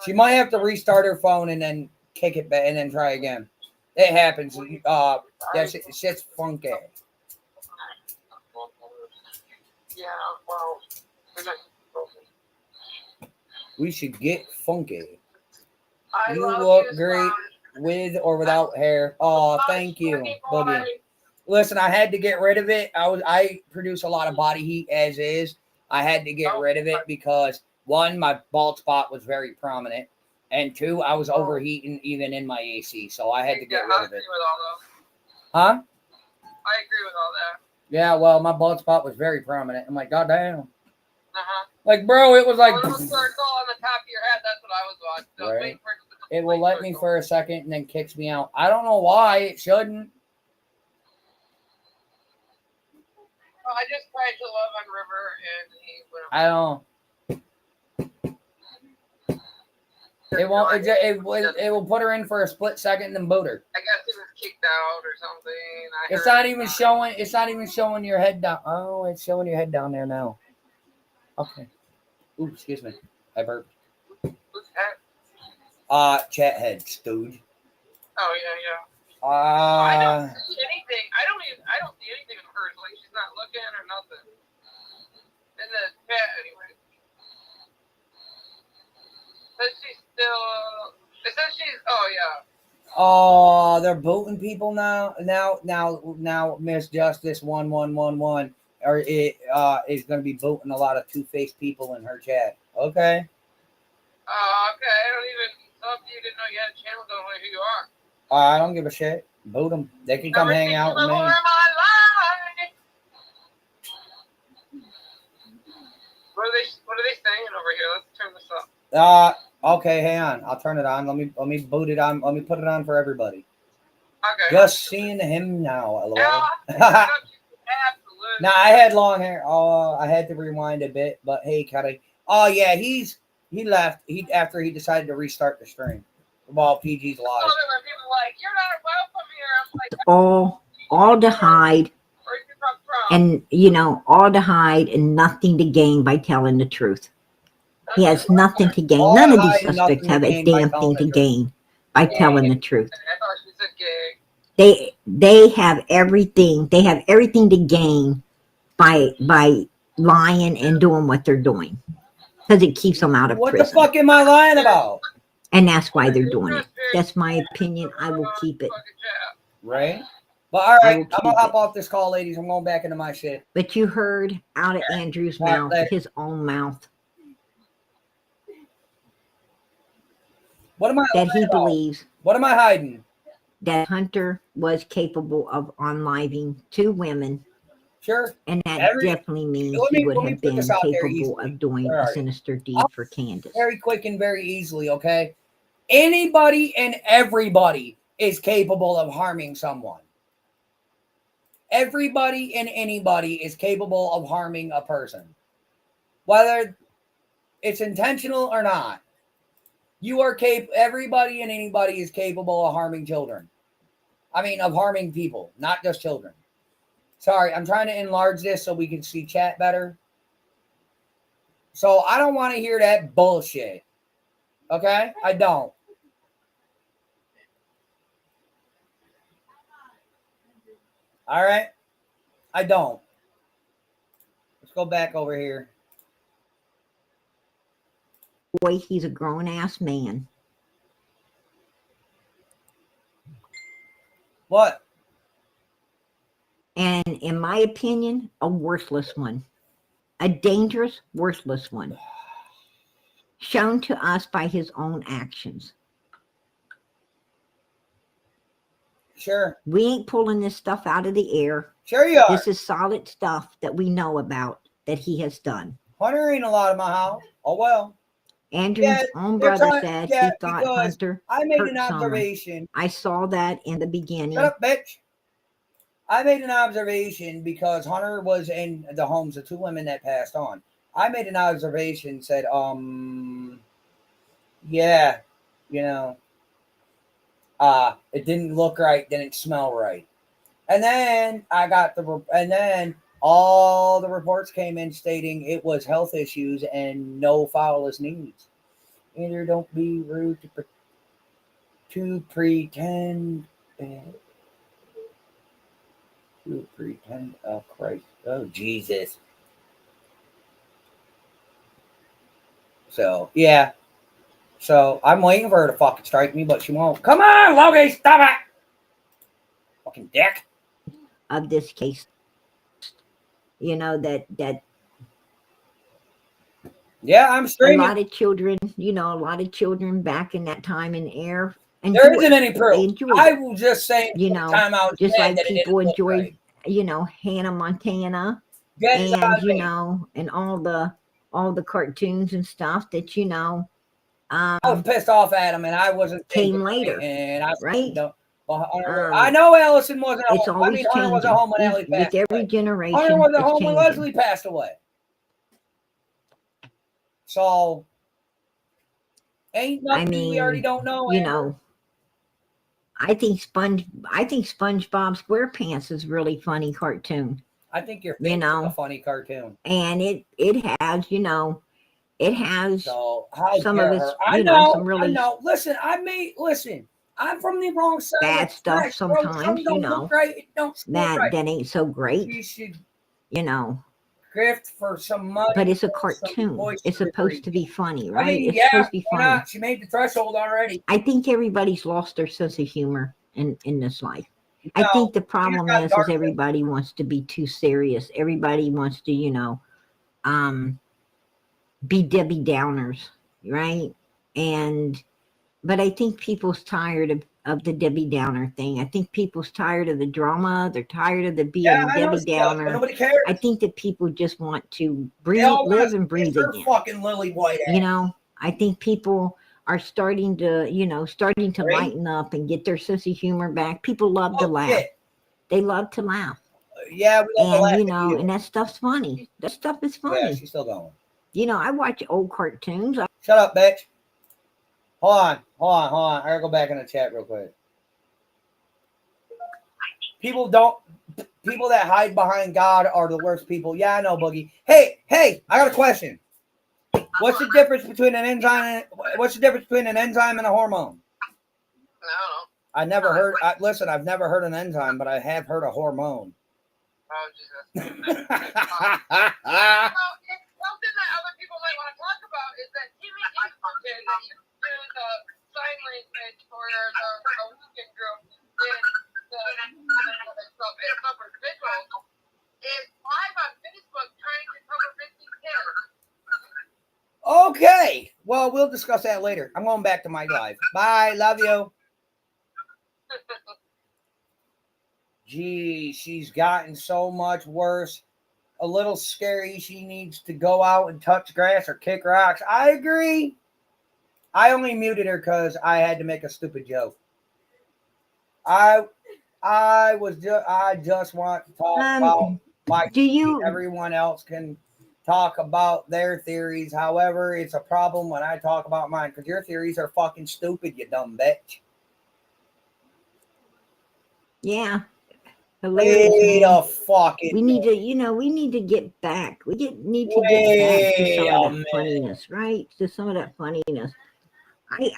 She might have to restart her phone and then kick it back and then try again. It happens. Shit's funky. Yeah, well, We should get funky. You love look you, great son. with or without hair. Oh, thank you, Boogie. Listen, I had to get rid of it. I produce a lot of body heat as is. I had to get rid of it because one, my bald spot was very prominent, and two, I was overheating even in my AC, so I had to get rid of it. Huh? I agree with all that. Yeah, well, my bald spot was very prominent. I'm like, goddamn. Uh-huh. Like, bro, it was like. A little circle on the top of your head. That's what I was watching. Right. It will let me for a second and then kicks me out. I don't know why it shouldn't. I just tried to love on River, and he went. I don't. It won't. It will put her in for a split second and then boot her. I guess he was kicked out or something. It's not even showing. It's not even showing your head down. Oh, it's showing your head down there now. Okay. Ooh, excuse me. I burped. Who's that? Chat head, stooge. Oh yeah. I don't see anything. I don't see anything of hers. Like she's not looking or nothing. In the chat anyway. Says she's still. It says she's. Oh yeah. Oh, they're booting people now. Now, Miss Justice 1111, or it is going to be booting a lot of two-faced people in her chat. Okay. Okay. I don't even. Some of you didn't know you had a channel. Don't know who you are. I don't give a shit. Boot them. They can come hang out with me. What are they saying over here? Let's turn this up. Okay, hang on. I'll turn it on. Let me boot it on. Let me put it on for everybody. Okay. Just seeing him now. Yeah. Now I had long hair. Oh, I had to rewind a bit, but hey, Cuddy. Oh yeah, he left. After he decided to restart the stream. Well, PG's live. People like, you're not welcome here. I'm like, all to hide, and all to hide and nothing to gain by telling the truth. He has nothing to gain. None of these suspects have a damn thing to gain by telling the truth. I thought she said gay. They have everything. They have everything to gain by lying and doing what they're doing, because it keeps them out of prison. What the fuck am I lying about? And that's why they're doing it. That's my opinion. I will keep it. Right? But all right, I'm gonna hop off this call, ladies. I'm going back into my shit. But you heard out of Andrew's mouth, his own mouth, what am I that he believes. What am I hiding? That Hunter was capable of unliving 2 women. Sure. And that definitely means he would have been capable of doing a sinister deed for Candace. Very quick and very easily, okay? Anybody and everybody is capable of harming someone. Everybody and anybody is capable of harming a person. Whether it's intentional or not. Everybody and anybody is capable of harming children. I mean, of harming people, not just children. Sorry, I'm trying to enlarge this so we can see chat better. So I don't want to hear that bullshit. Okay? I don't. All right? I don't. Let's go back over here. Boy, he's a grown-ass man. What? And in my opinion, a worthless one. A dangerous, worthless one. Shown to us by his own actions. Sure. We ain't pulling this stuff out of the air. Sure you are. This is solid stuff that we know about that he has done. Hunter ain't allowed in my house. Oh, well. Andrew's own brother said he thought because Hunter I made hurt an someone. observation. I saw that in the beginning. Shut up, bitch. I made an observation because Hunter was in the homes of two women that passed on. I made an observation, said, yeah, you know, it didn't look right, didn't smell right. And then all the reports came in stating it was health issues and no foulest needs. Either don't be rude to pretend. To pretend. Oh, Christ. Oh, Jesus. So, yeah. So, I'm waiting for her to fucking strike me, but she won't. Come on, Logie, stop it! Fucking dick. Of this case, you know, that Yeah, I'm a streaming. lot of children, back in that time in air. There isn't any proof. I it. will just say, You know, time out just like that people it enjoyed, right. you know, Hannah Montana, Get and you know, and all the cartoons and stuff that, you know, I was pissed off at him, and I wasn't came later, and I right? Don't. I know Allison wasn't It's home. always Hunter wasn't home when Ellie with passed every away. generation. Hunter wasn't it's home when changing. Leslie passed away. So, ain't nothing we already don't know. You know, I think SpongeBob SquarePants is really funny cartoon. I think your face is a funny cartoon. And it has, you know, it has so some of its, I you know, some really I know. Listen, I'm from the wrong side. bad stuff track, sometimes, you know, right, that ain't so great. You should, you know, grift for some money. But it's a cartoon. It's supposed to be funny, right? I mean, it's supposed to be funny. Not? She made the threshold already. I think everybody's lost their sense of humor in this life. I think the problem is everybody wants to be too serious. Everybody wants to, you know, be Debbie Downers, right? But I think people's tired of the Debbie Downer thing. I think people's tired of the drama. They're tired of the being Debbie Downer. Nobody cares. I think that people just want to live and breathe again. Fucking Lily White ass. You know, I think people are starting to lighten up and get their sense of humor back. People love to laugh. Shit. They love to laugh. Yeah, we love to laugh. You know, and that stuff's funny. That stuff is funny. Yeah, she's still going. You know, I watch old cartoons. Shut up, bitch. Hold on. I gotta go back in the chat real quick. People that hide behind God are the worst people. Yeah, I know, Boogie. Hey, I got a question. What's the difference between an enzyme and a hormone? No. I've never heard an enzyme, but I have heard a hormone. Oh, Jesus. Something that other people might want to talk about is that Timmy Easterton did the sign language for the weekend group did the cover visuals is live on Facebook trying to cover missing kids. Okay. Well, we'll discuss that later. I'm going back to my live. Bye. Love you. Gee, she's gotten so much worse. A little scary. She needs to go out and touch grass or kick rocks. I agree. I only muted her because I had to make a stupid joke. I just want to talk about my everyone else can talk about their theories. However, it's a problem when I talk about mine because your theories are fucking stupid, you dumb bitch. Yeah. Hilarious. We need to get back. We need to get back to some of that funniness, right? To some of that funniness. I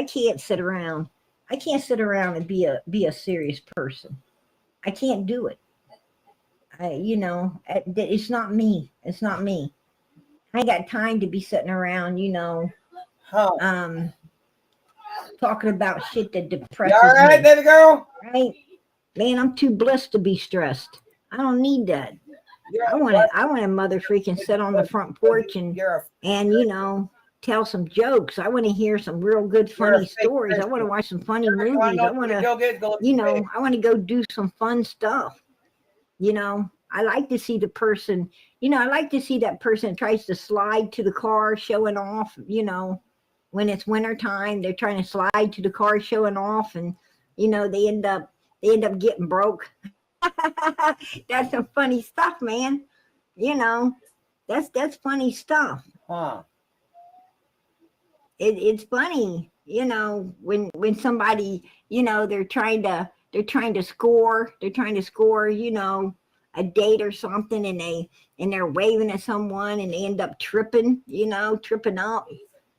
can't sit around. I can't sit around and be a serious person. I can't do it. It's not me. It's not me. I ain't got time to be sitting around, talking about shit that depresses me. You all right, baby girl? Right? Man, I'm too blessed to be stressed. I don't need that. I want a mother freaking sit on the front porch and tell some jokes. I want to hear some real good, funny stories. I want to watch some funny movies. I want to, I want to go do some fun stuff. I like to see the person, I like to see that person that tries to slide to the car showing off, when it's winter time, they're trying to slide to the car showing off, and, they end up getting broke. That's some funny stuff, man. That's funny stuff. Huh. It's funny, when somebody, they're trying to score, a date or something, and they're waving at someone and they end up tripping up.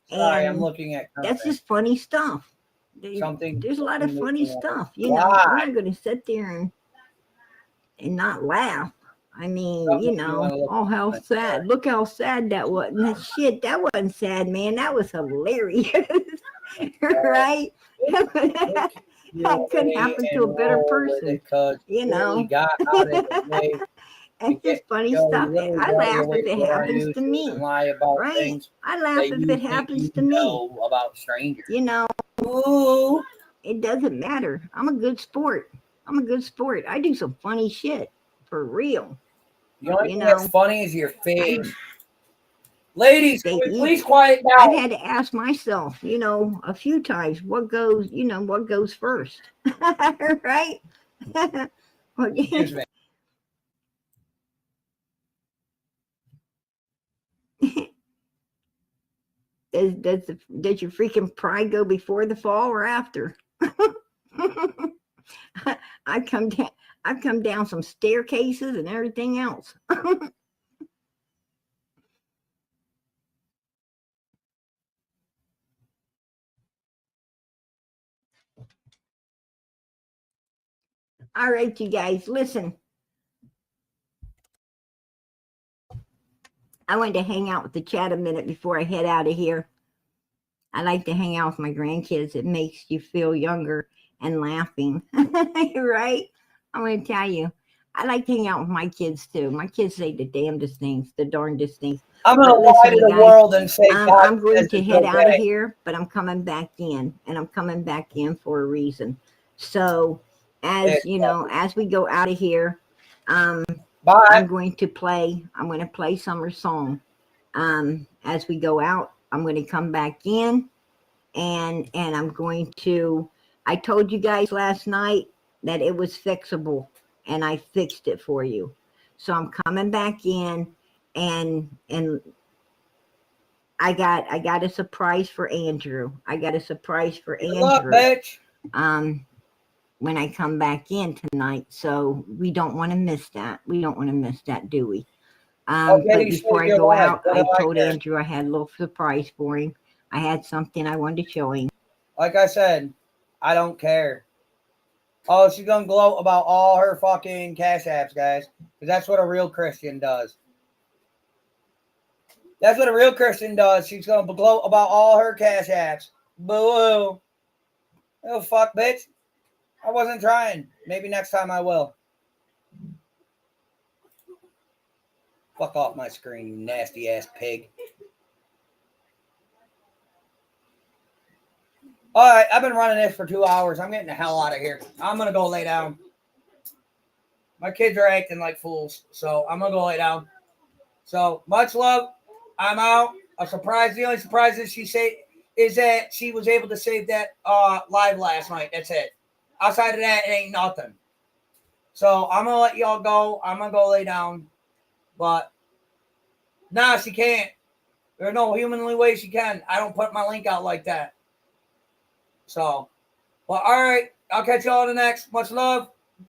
Sorry, I'm And looking at something. that's just funny stuff. There's a lot of funny stuff, I'm not going to sit there and not laugh. I mean, oh, how sad. Look how sad that was. And that wasn't sad, man. That was hilarious. Right? That couldn't happen to a better person. It's just funny stuff. I laugh if it happens to me. Right? I laugh if it happens to me. About strangers. Ooh. It doesn't matter. I'm a good sport. I do some funny shit. For real. The only thing that's funny is your face. Ladies, can we please quiet down? I've had to ask myself, a few times, what goes first? Right? Excuse me. Does your freaking pride go before the fall or after? I've come down some staircases and everything else. All right, you guys, listen. I wanted to hang out with the chat a minute before I head out of here. I like to hang out with my grandkids. It makes you feel younger and laughing. Right? I'm going to tell you, I like to hang out with my kids too. My kids say the damnedest things, the darndest things. I'm going to lie to the world and say, I'm going to head out of here, but I'm coming back in, and I'm coming back in for a reason. So, as we go out of here, I'm going to play Summer Song. As we go out, I'm going to come back in, and I'm going to. I told you guys last night that it was fixable, and I fixed it for you. So I'm coming back in, and I got a surprise for Andrew. Good luck, bitch. When I come back in tonight. So we don't want to miss that. Do we? But before I go out, I told Andrew I had a little surprise for him. I had something I wanted to show him. Like I said, I don't care. Oh, she's going to gloat about all her fucking cash apps, guys. Because that's what a real Christian does. She's going to gloat about all her cash apps. Boo. Oh, fuck, bitch. I wasn't trying. Maybe next time I will. Fuck off my screen, you nasty ass pig. All right, I've been running this for 2 hours. I'm getting the hell out of here. I'm going to go lay down. My kids are acting like fools, so I'm going to go lay down. So, much love. I'm out. The only surprise is that she was able to save that live last night. That's it. Outside of that, it ain't nothing. So, I'm going to let y'all go. I'm going to go lay down. But, nah, she can't. There's no humanly way she can. I don't put my link out like that. So, well, all right. I'll catch y'all in the next. Much love.